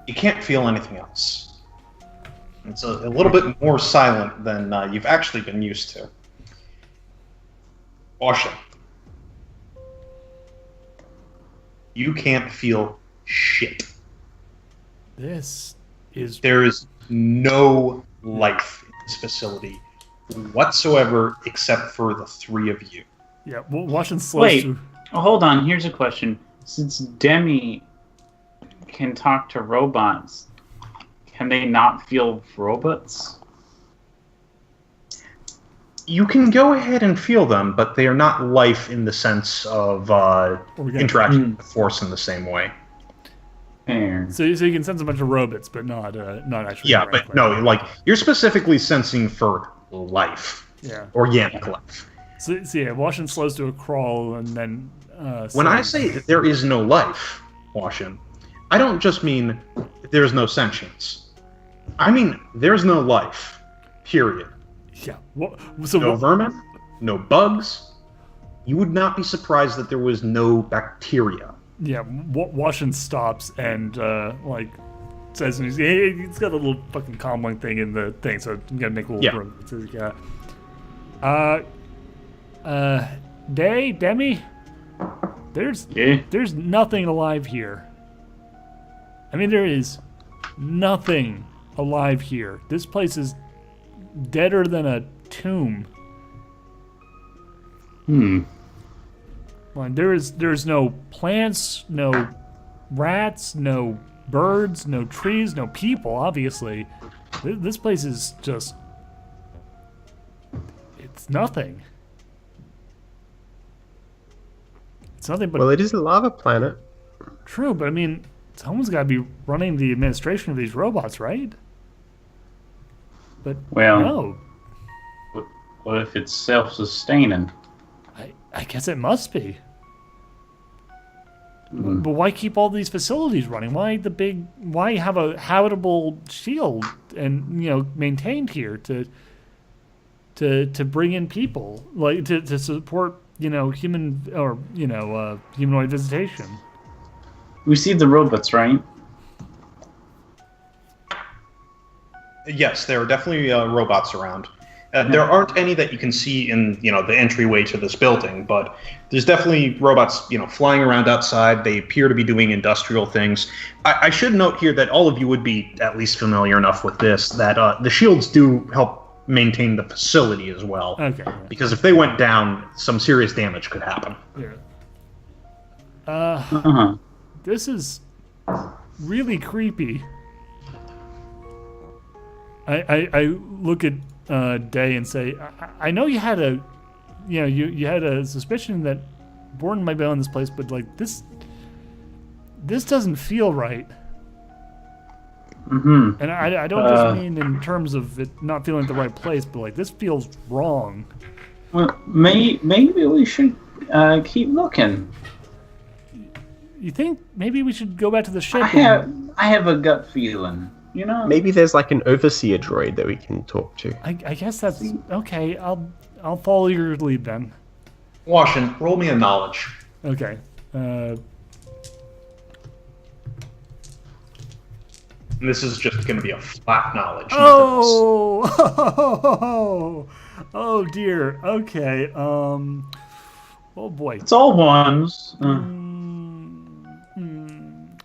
Speaker 3: You can't feel anything else. It's a little bit more silent than you've actually been used to. Osha, you can't feel shit.
Speaker 1: There
Speaker 3: is no life in this facility whatsoever except for the three of you.
Speaker 1: Yeah, Washington slows
Speaker 2: Wait,
Speaker 1: to...
Speaker 2: hold on. Here's a question. Since Demi can talk to robots, can they not feel robots?
Speaker 3: You can go ahead and feel them, but they are not life in the sense of interaction with the Force in the same way.
Speaker 2: Fair.
Speaker 1: So you can sense a bunch of robots, but not actually.
Speaker 3: Yeah, but no, like, you're specifically sensing for life.
Speaker 1: Yeah.
Speaker 3: Organic life.
Speaker 1: So yeah, Washington slows to a crawl, and then...
Speaker 3: When I say that there is no life, Washington, I don't just mean there's no sentience. I mean there's no life. Period.
Speaker 1: Yeah.
Speaker 3: No vermin, no bugs. You would not be surprised that there was no bacteria.
Speaker 1: Yeah, Washington stops and, says, he's got a little fucking comlink thing in the thing, so you gotta make a little room. It says, Demi, there's nothing alive here. I mean, there is nothing alive here. This place is deader than a tomb. Like, there's no plants, no rats, no birds, no trees, no people, obviously. This place is just... It's nothing. It's nothing but...
Speaker 4: Well, it is a lava planet.
Speaker 1: True, but I mean, someone's got to be running the administration of these robots, right? But no.
Speaker 2: What if it's self-sustaining?
Speaker 1: I guess it must be. But why keep all these facilities running? Why have a habitable shield and maintained here to bring in people, like to support human or humanoid visitation?
Speaker 2: We see the robots, right?
Speaker 3: Yes, there are definitely robots around. There aren't any that you can see in the entryway to this building, but there's definitely robots flying around outside. They appear to be doing industrial things. I should note here that all of you would be at least familiar enough with this, that the shields do help maintain the facility as well.
Speaker 1: Okay. Yeah.
Speaker 3: Because if they went down, some serious damage could happen.
Speaker 1: Yeah. This is really creepy. I look at Day and say, I know you had a, you had a suspicion that Borden might be on this place, but like this doesn't feel right. And I don't just mean in terms of it not feeling the right place, but like this feels wrong.
Speaker 2: Well, maybe we should keep looking.
Speaker 1: You think maybe we should go back to the ship?
Speaker 2: I have a gut feeling.
Speaker 4: Maybe there's like an overseer droid that we can talk to.
Speaker 1: I guess that's okay. I'll follow your lead then.
Speaker 3: Washington, roll me a knowledge.
Speaker 1: Okay.
Speaker 3: And this is just going to be a flat knowledge.
Speaker 1: Oh dear. Okay. Oh boy.
Speaker 2: It's all ones.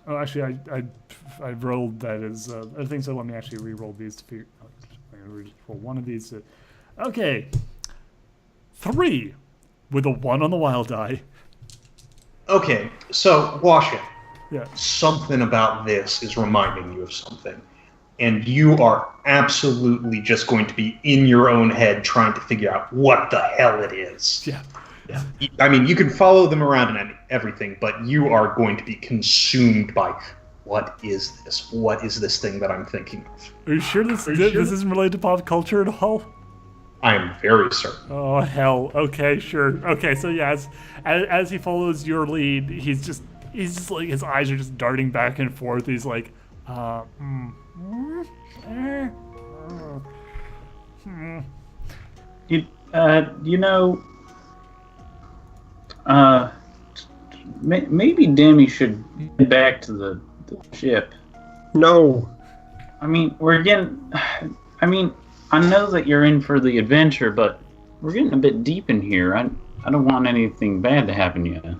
Speaker 1: Oh, actually, I rolled that as I think so. Let me actually re-roll these to figure. I'm gonna roll one of these. Okay, 3 with a 1 on the wild die.
Speaker 3: Okay, so Washington.
Speaker 1: Yeah.
Speaker 3: Something about this is reminding you of something. And you are absolutely just going to be in your own head trying to figure out what the hell it is.
Speaker 1: Yeah.
Speaker 3: Yeah. I mean, you can follow them around and everything, but you are going to be consumed by what is this? What is this thing that I'm thinking of?
Speaker 1: Are you sure this isn't related to pop culture at all?
Speaker 3: I am very certain.
Speaker 1: Oh hell. Okay, sure. Okay, so yeah, as he follows your lead, he's just like his eyes are just darting back and forth. He's like,
Speaker 2: Maybe Demi should get back to the ship.
Speaker 4: No.
Speaker 2: I mean, I know that you're in for the adventure, but we're getting a bit deep in here. I don't want anything bad to happen to you.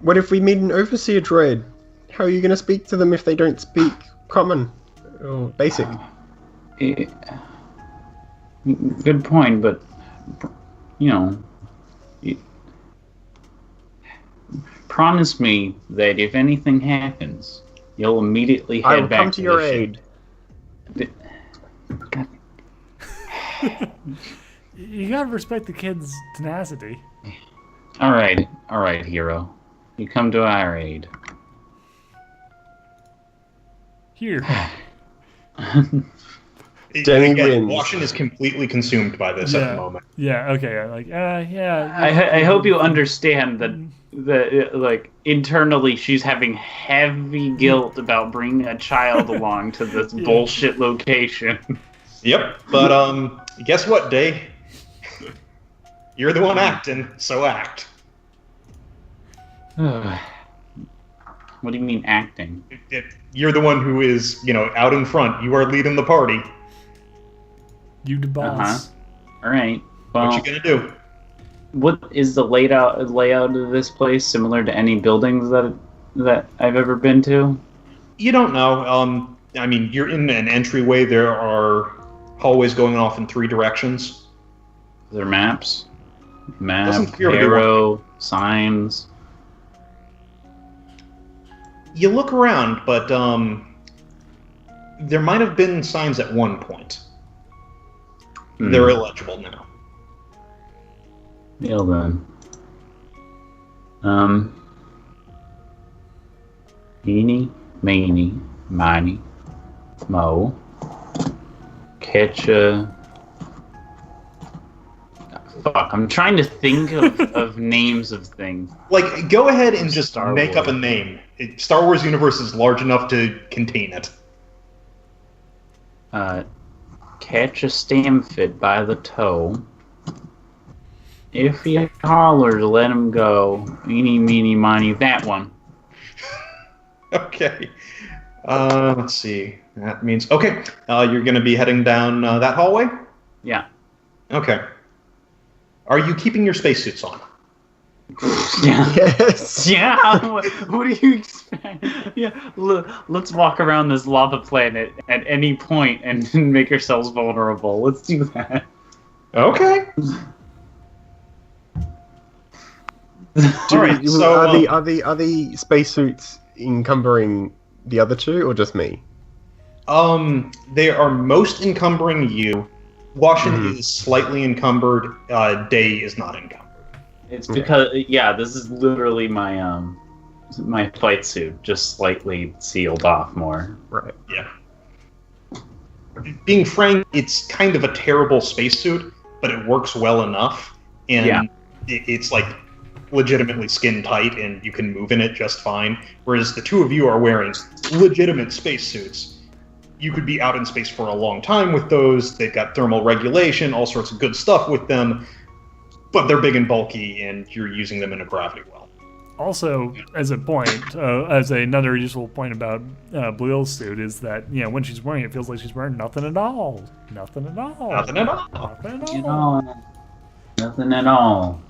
Speaker 4: What if we meet an overseer droid? How are you going to speak to them if they don't speak common or basic?
Speaker 2: Good point, but promise me that if anything happens, you'll immediately head
Speaker 4: I will
Speaker 2: back
Speaker 4: come to your
Speaker 2: the
Speaker 4: aid.
Speaker 2: ship.
Speaker 1: you gotta respect the kid's tenacity.
Speaker 2: All right, hero. You come to our aid.
Speaker 1: Here.
Speaker 4: Demi
Speaker 3: Again,
Speaker 4: wins.
Speaker 3: Washington is completely consumed by this at the moment.
Speaker 1: Yeah. Okay. Like. Yeah.
Speaker 2: I hope you understand that like internally she's having heavy guilt about bringing a child along to this bullshit location.
Speaker 3: Yep, but guess what, Day? You're the one acting, so act.
Speaker 2: What do you mean acting?
Speaker 3: You're the one who is, out in front. You are leading the party.
Speaker 1: You the boss.
Speaker 2: All right. Well,
Speaker 3: What you gonna do?
Speaker 2: what is the layout of this place similar to any buildings that I've ever been to?
Speaker 3: You don't know. I mean, you're in an entryway. There are hallways going off in 3 directions.
Speaker 2: Is there maps?
Speaker 3: Doesn't
Speaker 2: Map,
Speaker 3: appear to be
Speaker 2: arrow, signs.
Speaker 3: You look around, but there might have been signs at one point. They're illegible now.
Speaker 2: Well then. Eeny, meeny, miny, mo. Catch a... Fuck, I'm trying to think of names of things.
Speaker 3: Like, go ahead and just
Speaker 2: Star
Speaker 3: make up a
Speaker 2: Wars.
Speaker 3: name. Star Wars universe is large enough to contain it.
Speaker 2: Catch a stamfit by the toe. If he hollers, let him go. Eeny, meeny, miny, that one.
Speaker 3: Okay. Let's see. That means... Okay, you're going to be heading down that hallway?
Speaker 2: Yeah.
Speaker 3: Okay. Are you keeping your spacesuits on?
Speaker 2: Yeah.
Speaker 4: Yes.
Speaker 2: Yeah. What do you expect? Yeah. Let's walk around this lava planet at any point and make ourselves vulnerable. Let's do that.
Speaker 3: Okay. All right, so...
Speaker 4: are the spacesuits encumbering the other two, or just me?
Speaker 3: They are most encumbering you. Washington is slightly encumbered. Day is not encumbered.
Speaker 2: It's because this is literally my my flight suit, just slightly sealed off more.
Speaker 4: Right.
Speaker 3: Yeah. Being frank, it's kind of a terrible spacesuit, but it works well enough, and it's like legitimately skin tight, and you can move in it just fine. Whereas the two of you are wearing legitimate spacesuits. You could be out in space for a long time with those. They've got thermal regulation, all sorts of good stuff with them, but they're big and bulky, and you're using them in a gravity well.
Speaker 1: Also, as a point, as another useful point about Blue's suit is that when she's wearing it, it feels like she's wearing nothing at all. Nothing at all.
Speaker 3: Nothing at all.
Speaker 1: Nothing at all.
Speaker 2: Nothing at all.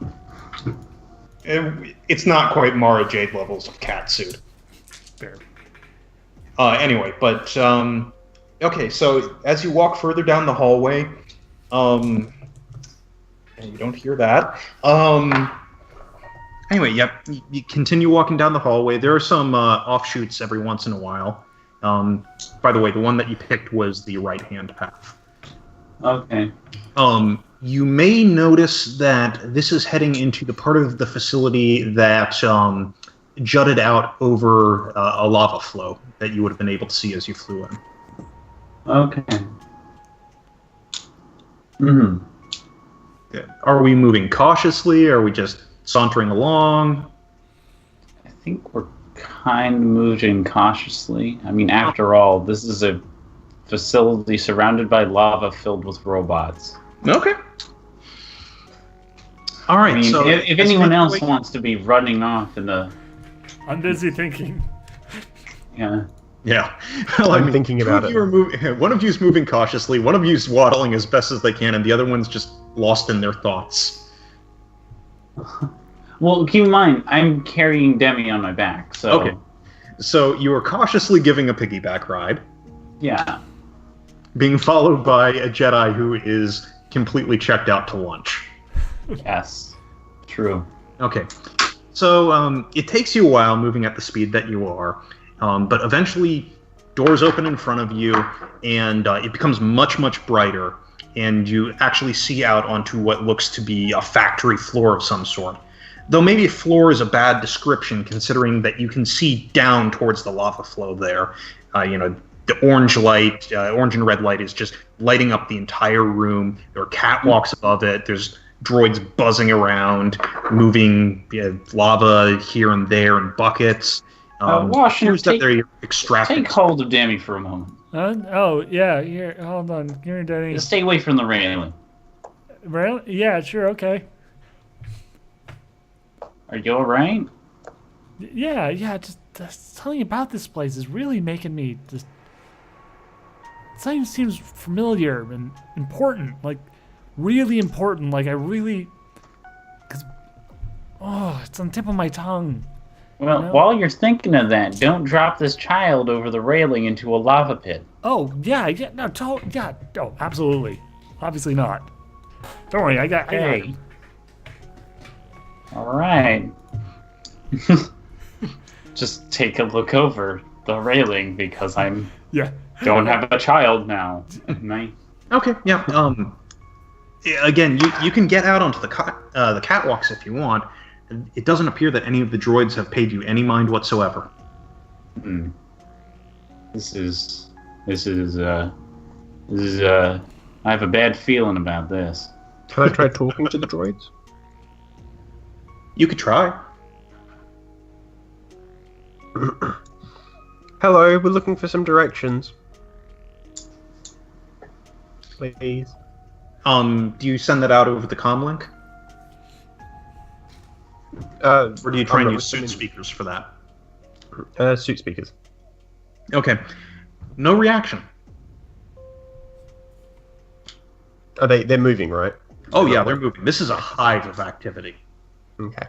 Speaker 3: It's not quite Mara Jade levels of cat suit.
Speaker 1: Fair.
Speaker 3: Anyway, but okay. So as you walk further down the hallway, and you don't hear that. Anyway, yep. You continue walking down the hallway. There are some offshoots every once in a while. By the way, the one that you picked was the right-hand path.
Speaker 2: Okay.
Speaker 3: You may notice that this is heading into the part of the facility that jutted out over a lava flow that you would have been able to see as you flew in.
Speaker 2: Okay. Hmm.
Speaker 3: Are we moving cautiously? Or are we just sauntering along?
Speaker 2: I think we're kind of moving cautiously. I mean, after all, this is a facility surrounded by lava filled with robots.
Speaker 3: Okay. All right.
Speaker 2: I mean,
Speaker 3: so
Speaker 2: if anyone else wants to be running off in the...
Speaker 1: I'm busy thinking.
Speaker 2: Yeah.
Speaker 3: Yeah.
Speaker 4: I'm thinking about it.
Speaker 3: One of you's moving cautiously, one of you's waddling as best as they can, and the other one's just lost in their thoughts.
Speaker 2: Well, keep in mind, I'm carrying Demi on my back, so...
Speaker 3: Okay. So you are cautiously giving a piggyback ride,
Speaker 2: Yeah.
Speaker 3: being followed by a Jedi who is completely checked out to lunch.
Speaker 2: Yes. True.
Speaker 3: Okay. So it takes you a while moving at the speed that you are, but eventually doors open in front of you, and it becomes much, much brighter, and you actually see out onto what looks to be a factory floor of some sort. Though maybe floor is a bad description, considering that you can see down towards the lava flow there. The orange light, orange and red light is just lighting up the entire room. There are catwalks above it. There's droids buzzing around, moving lava here and there in buckets.
Speaker 2: Washington,
Speaker 3: that they're extracting.
Speaker 2: take hold of Demi for a moment.
Speaker 1: Oh, yeah, here, hold on. Give me Danny.
Speaker 2: Just stay away from the railing.
Speaker 1: Really? Yeah, sure, okay.
Speaker 2: Are you alright?
Speaker 1: Yeah, just telling you about this place is really making me just... Something seems familiar and important, like, really important, like I really... Cause, it's on the tip of my tongue.
Speaker 2: Well, while you're thinking of that, don't drop this child over the railing into a lava pit.
Speaker 1: Oh, yeah, no, absolutely. Obviously not. Don't worry, I got
Speaker 2: Hey.
Speaker 1: it.
Speaker 2: Alright. Just take a look over the railing because I'm
Speaker 1: Yeah.
Speaker 2: don't have a child now. Nice.
Speaker 3: Okay, yeah. Again, you can get out onto the catwalks if you want. It doesn't appear that any of the droids have paid you any mind whatsoever.
Speaker 2: This is I have a bad feeling about this.
Speaker 4: Can I try talking to the droids?
Speaker 3: You could try.
Speaker 4: Hello, we're looking for some directions. Please.
Speaker 3: Do you send that out over the comm link? Or do you try and use suit speakers for that?
Speaker 4: Suit speakers.
Speaker 3: Okay. No reaction.
Speaker 4: Are they're moving, right?
Speaker 3: Oh yeah, they're moving. This is a hive of activity.
Speaker 4: Okay.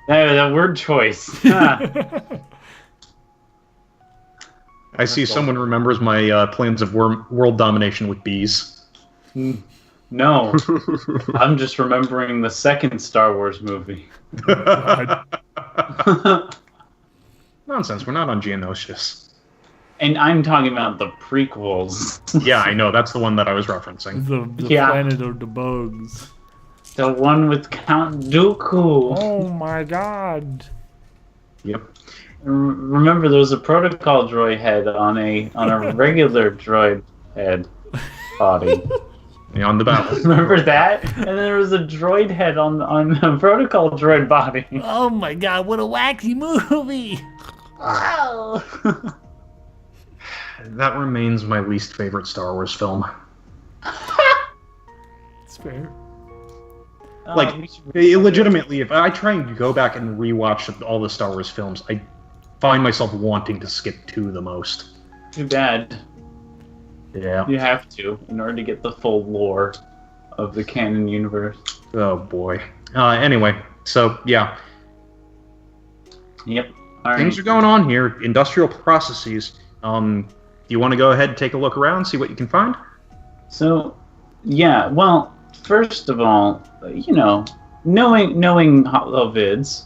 Speaker 2: That word choice.
Speaker 3: I see someone remembers my plans of world domination with bees.
Speaker 2: No, I'm just remembering the second Star Wars movie.
Speaker 3: Nonsense, we're not on Geonosis.
Speaker 2: And I'm talking about the prequels.
Speaker 3: Yeah, I know, that's the one that I was referencing.
Speaker 1: The
Speaker 2: Yeah.
Speaker 1: planet of the bugs.
Speaker 2: The one with Count Dooku.
Speaker 1: Oh my god.
Speaker 3: Yep.
Speaker 2: Remember, there was a protocol droid head on a regular droid head body.
Speaker 3: Yeah, on the battle.
Speaker 2: Remember that? And then there was a droid head on a protocol droid body.
Speaker 1: Oh my god, what a wacky movie!
Speaker 2: Oh.
Speaker 3: That remains my least favorite Star Wars film.
Speaker 1: It's fair.
Speaker 3: Legitimately, if I try and go back and rewatch all the Star Wars films, I find myself wanting to skip 2 the most.
Speaker 2: Too bad.
Speaker 3: Yeah.
Speaker 2: You have to, in order to get the full lore of the canon universe.
Speaker 3: Oh boy. Anyway, so yeah.
Speaker 2: Yep. All
Speaker 3: things
Speaker 2: right.
Speaker 3: are going on here. Industrial processes. Do you want to go ahead and take a look around, see what you can find?
Speaker 2: So, yeah. Well, first of all, knowing holovids,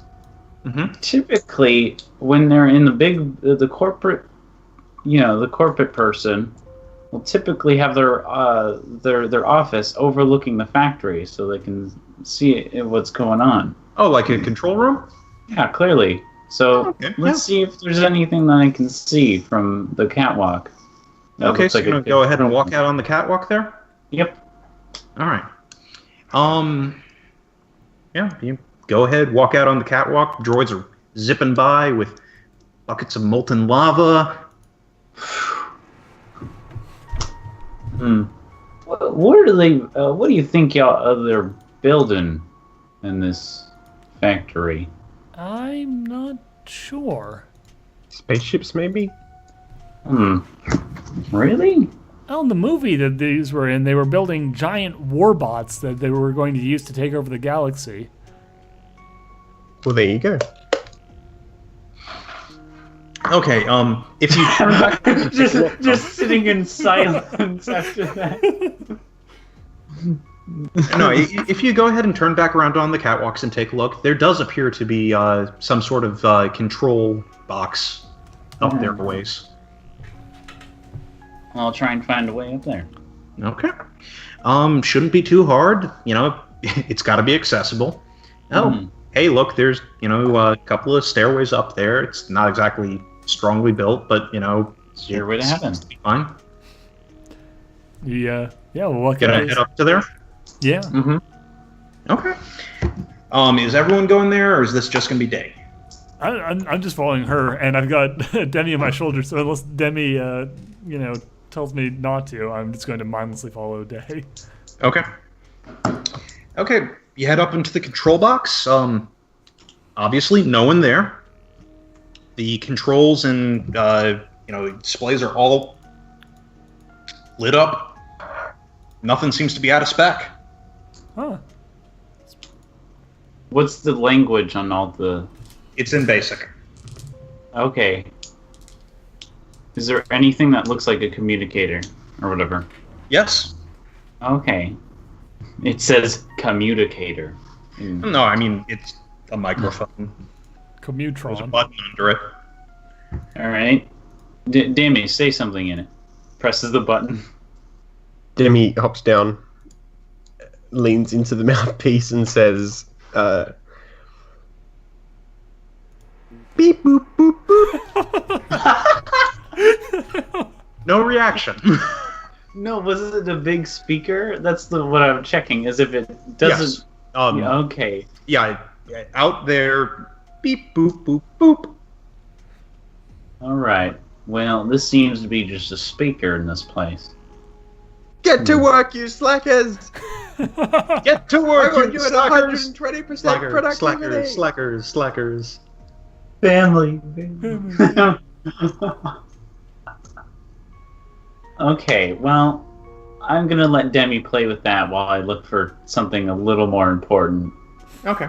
Speaker 2: typically when they're in the corporate, the corporate person will typically have their office overlooking the factory, so they can see what's going on.
Speaker 3: Oh, like a control room?
Speaker 2: Yeah, clearly. So
Speaker 3: Okay,
Speaker 2: let's see if there's anything that I can see from the catwalk. That
Speaker 3: Okay,
Speaker 2: looks
Speaker 3: so
Speaker 2: like
Speaker 3: you're
Speaker 2: a
Speaker 3: going to go ahead and walk out on the catwalk there?
Speaker 2: Yep.
Speaker 3: All right. Yeah, you go ahead, walk out on the catwalk. Droids are zipping by with buckets of molten lava.
Speaker 2: What are they? What do you think they're building in this factory?
Speaker 1: I'm not sure.
Speaker 4: Spaceships, maybe?
Speaker 2: Really?
Speaker 1: Oh, in the movie that these were in, they were building giant warbots that they were going to use to take over the galaxy.
Speaker 4: Well, there you go.
Speaker 3: Okay, if you turn back...
Speaker 2: just sitting in silence after that.
Speaker 3: No, if you go ahead and turn back around on the catwalks and take a look, there does appear to be some sort of control box up there a ways.
Speaker 2: I'll try and find a way up there.
Speaker 3: Okay. Shouldn't be too hard. It's got to be accessible. Oh, hey, look, there's, a couple of stairways up there. It's not exactly strongly built, but,
Speaker 2: It's your way to heaven.
Speaker 3: Fine.
Speaker 1: Yeah, we'll walk
Speaker 3: Gonna
Speaker 1: in.
Speaker 3: head up to there?
Speaker 1: Yeah.
Speaker 3: Okay. Is everyone going there, or is this just gonna be Day?
Speaker 1: I'm just following her, and I've got Demi on my shoulder, so unless Demi, tells me not to, I'm just going to mindlessly follow Day.
Speaker 3: Okay. Okay, you head up into the control box. Obviously, no one there. The controls and displays are all lit up. Nothing seems to be out of spec.
Speaker 1: Huh.
Speaker 2: What's the language on all the...
Speaker 3: It's in basic.
Speaker 2: Okay. Is there anything that looks like a communicator or whatever?
Speaker 3: Yes.
Speaker 2: Okay. It says communicator.
Speaker 3: No, I mean, it's a microphone. There's a
Speaker 1: Commutron.
Speaker 3: button under it.
Speaker 2: All right. Demi, say something in it. Presses the button.
Speaker 4: Demi hops down, leans into the mouthpiece, and says, beep boop boop boop.
Speaker 3: No reaction.
Speaker 2: No, was it a big speaker? That's what I'm checking. As if it doesn't.
Speaker 3: Yes.
Speaker 2: Yeah, okay.
Speaker 3: Yeah, out there. Beep boop boop boop.
Speaker 2: All right. Well, this seems to be just a speaker in this place.
Speaker 4: Get to work, you slackers!
Speaker 3: Get to
Speaker 4: I
Speaker 3: work,
Speaker 4: want you at
Speaker 3: slackers.
Speaker 4: 120% productivity!
Speaker 3: Slackers.
Speaker 2: Family. Okay, well, I'm gonna let Demi play with that while I look for something a little more important.
Speaker 3: Okay.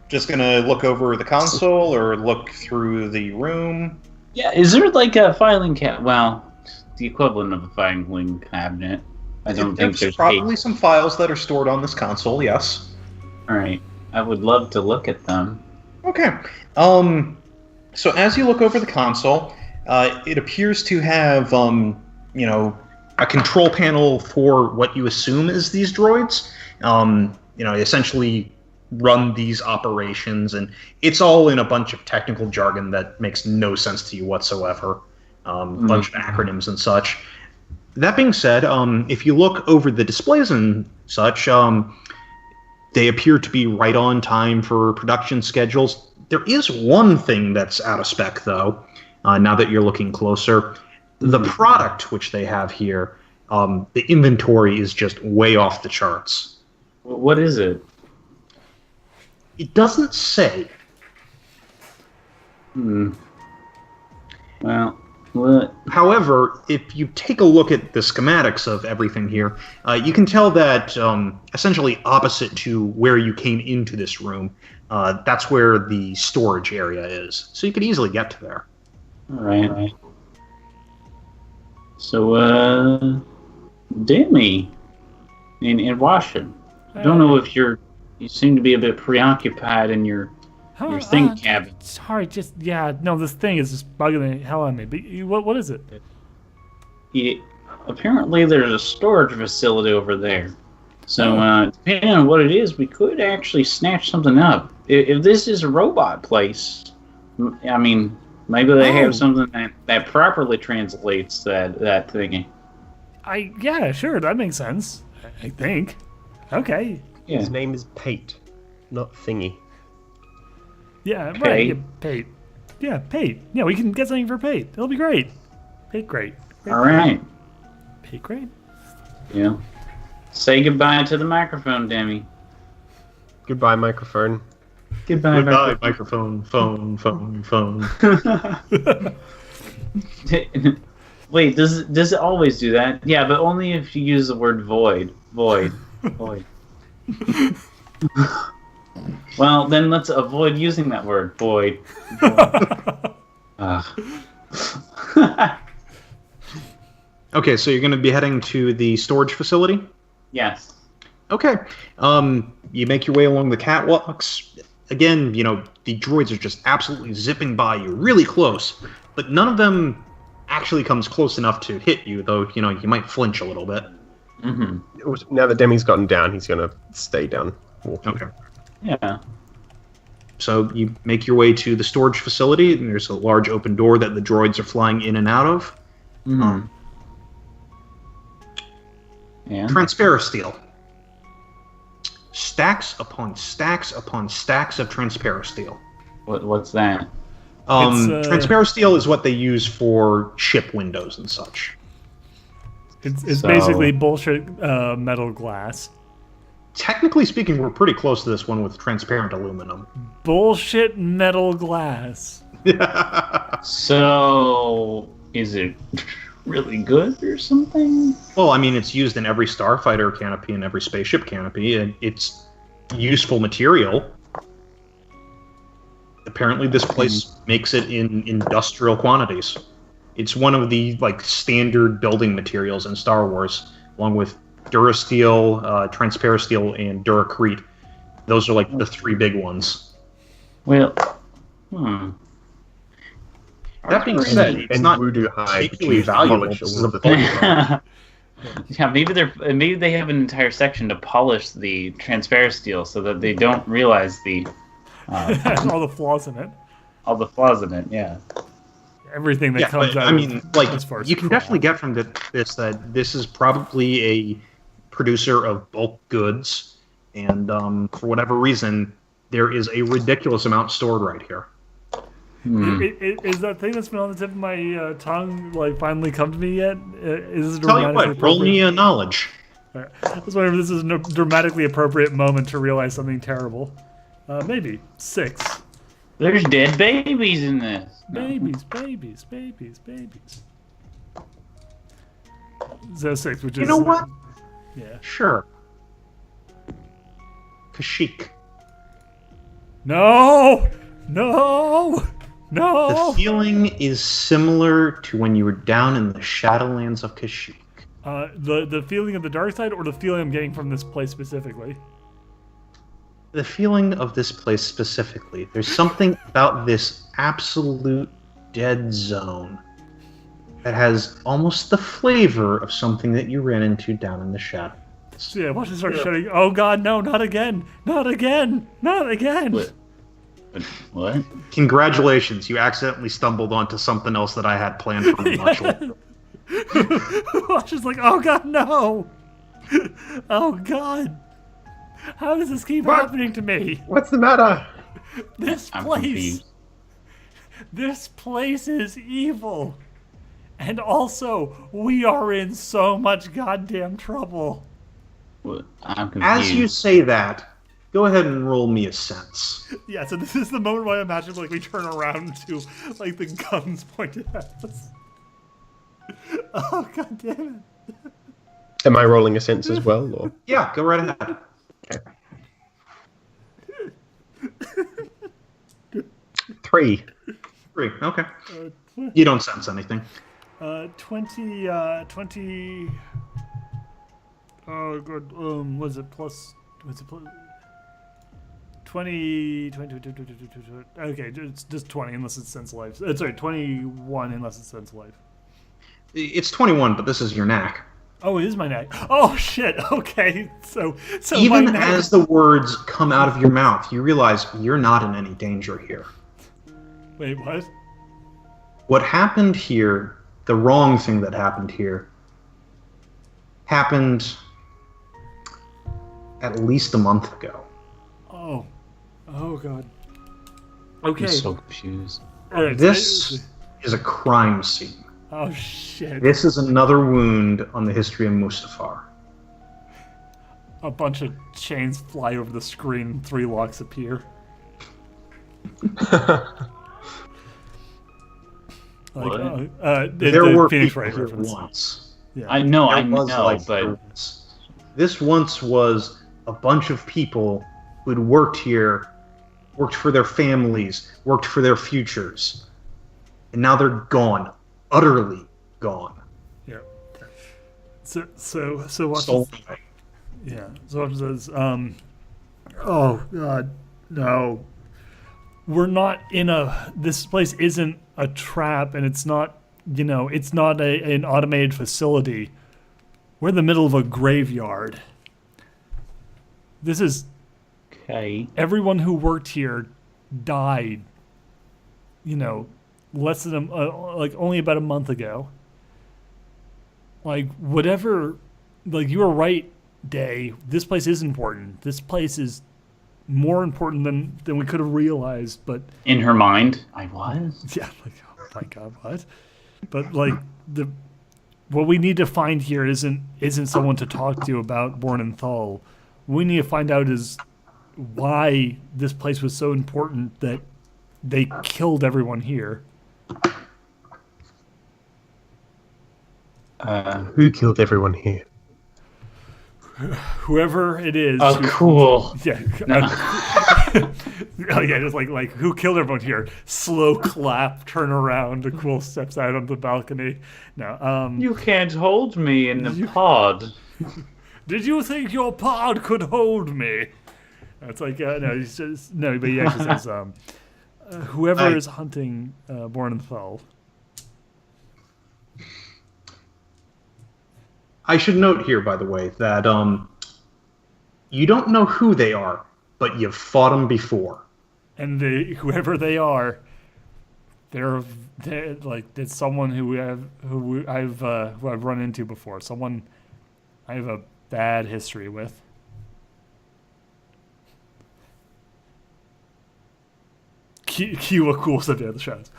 Speaker 3: Just gonna look over the console or look through the room.
Speaker 2: Yeah, is there like a filing cabinet? Well, the equivalent of a filing cabinet. I don't think there's
Speaker 3: probably some files that are stored on this console. Yes.
Speaker 2: All right, I would love to look at them.
Speaker 3: Okay. So as you look over the console, it appears to have a control panel for what you assume is these droids. Essentially run these operations, and it's all in a bunch of technical jargon that makes no sense to you whatsoever. Bunch of acronyms and such. That being said, if you look over the displays and such, they appear to be right on time for production schedules. There is one thing that's out of spec, though, now that you're looking closer. The product which they have here, the inventory is just way off the charts.
Speaker 2: What is it?
Speaker 3: It doesn't say.
Speaker 2: Well, what?
Speaker 3: However, if you take a look at the schematics of everything here, you can tell that essentially opposite to where you came into this room, That's where the storage area is. So you could easily get to there.
Speaker 2: All right. So, Demi, in Washington, I don't know if you seem to be a bit preoccupied in your think cabin.
Speaker 1: Sorry, this thing is just bugging the hell out of me. But what is it?
Speaker 2: Apparently, there's a storage facility over there. So, depending on what it is, we could actually snatch something up. If this is a robot place, I mean, maybe they have something that properly translates that thingy.
Speaker 1: Yeah, sure, that makes sense. I think. Okay.
Speaker 2: Yeah.
Speaker 4: His name is Pate, not Thingy.
Speaker 1: Yeah, right. Yeah, Pate. Yeah, Pate. Yeah, we can get something for Pate. It'll be great. Pate, great.
Speaker 2: All right.
Speaker 1: Pate, great.
Speaker 2: Yeah. Say goodbye to the microphone, Demi.
Speaker 4: Goodbye, microphone.
Speaker 2: Goodbye,
Speaker 3: microphone. Phone.
Speaker 2: Wait, does it always do that? Yeah, but only if you use the word void. Void. Well, then let's avoid using that word. Void.
Speaker 3: Okay, so you're going to be heading to the storage facility?
Speaker 2: Yes.
Speaker 3: Okay. You make your way along the catwalks. Again, the droids are just absolutely zipping by you, really close. But none of them actually comes close enough to hit you, though, you might flinch a little bit.
Speaker 2: Mm-hmm.
Speaker 4: Now that Demi's gotten down, he's going to stay down. Walking.
Speaker 3: Okay.
Speaker 2: Yeah.
Speaker 3: So you make your way to the storage facility, and there's a large open door that the droids are flying in and out of.
Speaker 2: Mm-hmm. And?
Speaker 3: Transparent steel. Stacks upon stacks upon stacks of transparent steel.
Speaker 2: What's that?
Speaker 3: Transparent steel is what they use for ship windows and such.
Speaker 1: It's basically bullshit metal glass.
Speaker 3: Technically speaking, we're pretty close to this one with transparent aluminum.
Speaker 1: Bullshit metal glass.
Speaker 2: So, is it really good or something?
Speaker 3: Well, I mean, it's used in every starfighter canopy and every spaceship canopy, and it's useful material. Apparently, this place makes it in industrial quantities. It's one of the standard building materials in Star Wars, along with Durasteel, Transparent Steel, and Duracrete. Those are the three big ones.
Speaker 2: Well,
Speaker 3: That being said, it's not particularly valuable. This is the thing.
Speaker 2: Yeah, maybe they have an entire section to polish the transparent steel so that they don't realize
Speaker 1: all the flaws in it.
Speaker 2: All the flaws in it, yeah.
Speaker 1: Everything that comes out.
Speaker 3: I mean,
Speaker 1: you
Speaker 3: can definitely get from this that this is probably a producer of bulk goods, and for whatever reason, there is a ridiculous amount stored right here.
Speaker 1: Is that thing that's been on the tip of my tongue finally come to me yet? Is
Speaker 3: Tell you what, roll me a knowledge.
Speaker 1: Right. I was wondering if this is a dramatically appropriate moment to realize something terrible. Maybe 6.
Speaker 2: There's dead babies in this.
Speaker 1: Babies. So 6, which is...
Speaker 3: You know what?
Speaker 1: Yeah.
Speaker 3: Sure. Kashyyyk.
Speaker 1: No!
Speaker 3: The feeling is similar to when you were down in the Shadowlands of Kashyyyk.
Speaker 1: The feeling of the dark side, or the feeling I'm getting from this place specifically?
Speaker 3: The feeling of this place specifically. There's something about this absolute dead zone that has almost the flavor of something that you ran into down in the shadows.
Speaker 1: Yeah, watch it start shutting. Oh god, no, not again! Not again! Not again!
Speaker 2: What?
Speaker 3: Congratulations, you accidentally stumbled onto something else that I had planned for you much later.
Speaker 1: Watch is like, oh god, no! Oh god! How does this keep happening to me?
Speaker 4: What's the matter?
Speaker 1: This
Speaker 2: I'm
Speaker 1: place...
Speaker 2: confused.
Speaker 1: This place is evil. And also, we are in so much goddamn trouble.
Speaker 2: What? I'm confused.
Speaker 3: As you say that, go ahead and roll me a sense.
Speaker 1: Yeah, so this is the moment where I imagine we turn around to the guns pointed at us. Oh god damn it.
Speaker 4: Am I rolling a sense as well, or?
Speaker 3: Yeah, go right ahead.
Speaker 4: Okay. 3.
Speaker 3: 3. Okay. You don't sense anything.
Speaker 1: 20. Oh, good. Was it plus? Was it plus? 20. Okay, it's just 20 unless it's sense life. Sorry, 21 unless it's sense life.
Speaker 3: It's 21, but this is your knack.
Speaker 1: Oh, it is my knack. Oh shit. Okay, so
Speaker 3: Even
Speaker 1: my knack...
Speaker 3: as the words come out of your mouth, you realize you're not in any danger here.
Speaker 1: Wait, what?
Speaker 3: What happened here, the wrong thing that happened here, happened at least a month ago.
Speaker 1: Oh god. Okay.
Speaker 2: I'm so confused.
Speaker 3: This is a crime scene.
Speaker 1: Oh shit.
Speaker 3: This is another wound on the history of Mustafar.
Speaker 1: A bunch of chains fly over the screen and 3 locks appear.
Speaker 3: There were
Speaker 1: Phoenix
Speaker 3: people
Speaker 1: Wright
Speaker 3: here
Speaker 1: reference.
Speaker 3: once.
Speaker 1: Yeah.
Speaker 2: I know,
Speaker 3: But this once was a bunch of people who'd worked here, worked for their families, worked for their futures, and now they're gone, utterly gone.
Speaker 1: Yeah. So what?
Speaker 3: Stolen away.
Speaker 1: Yeah. So what says? Oh god, no. We're not in a. This place isn't a trap, and it's not. It's not an automated facility. We're in the middle of a graveyard. This is.
Speaker 2: Okay.
Speaker 1: Everyone who worked here died. Less than only about a month ago. Whatever. You were right, Day. This place is important. This place is more important than we could have realized. But
Speaker 2: in her mind, I was.
Speaker 1: Yeah. Oh my god, what? But what we need to find here isn't someone to talk to about Born and Thal. What we need to find out is why this place was so important that they killed everyone here.
Speaker 4: Who killed everyone here?
Speaker 1: Whoever it is.
Speaker 2: Oh, cool.
Speaker 1: Yeah.
Speaker 2: No.
Speaker 1: Oh, yeah, just like who killed everyone here? Slow clap, turn around, the Quill steps out on the balcony. No,
Speaker 2: You can't hold me in the pod.
Speaker 1: Did you think your pod could hold me? It's like, no, he says, no, but he actually says, whoever is hunting Born and Thal.
Speaker 3: I should note here, by the way, that you don't know who they are, but you've fought them before.
Speaker 1: And whoever they are, they're it's someone who I've run into before. Someone I have a bad history with. Cue a cool subject of the shadows.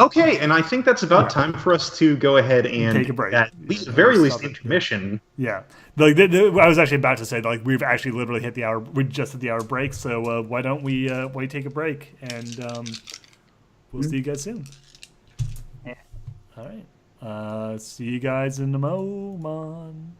Speaker 3: Okay, and I think that's about time for us to go ahead and
Speaker 1: take a break.
Speaker 3: At least, very least, intermission.
Speaker 1: Yeah, I was actually about to say we've actually literally hit the hour. We just hit the hour break, so why don't we take a break and we'll see you guys soon.
Speaker 2: Yeah.
Speaker 1: All right. See you guys in a moment.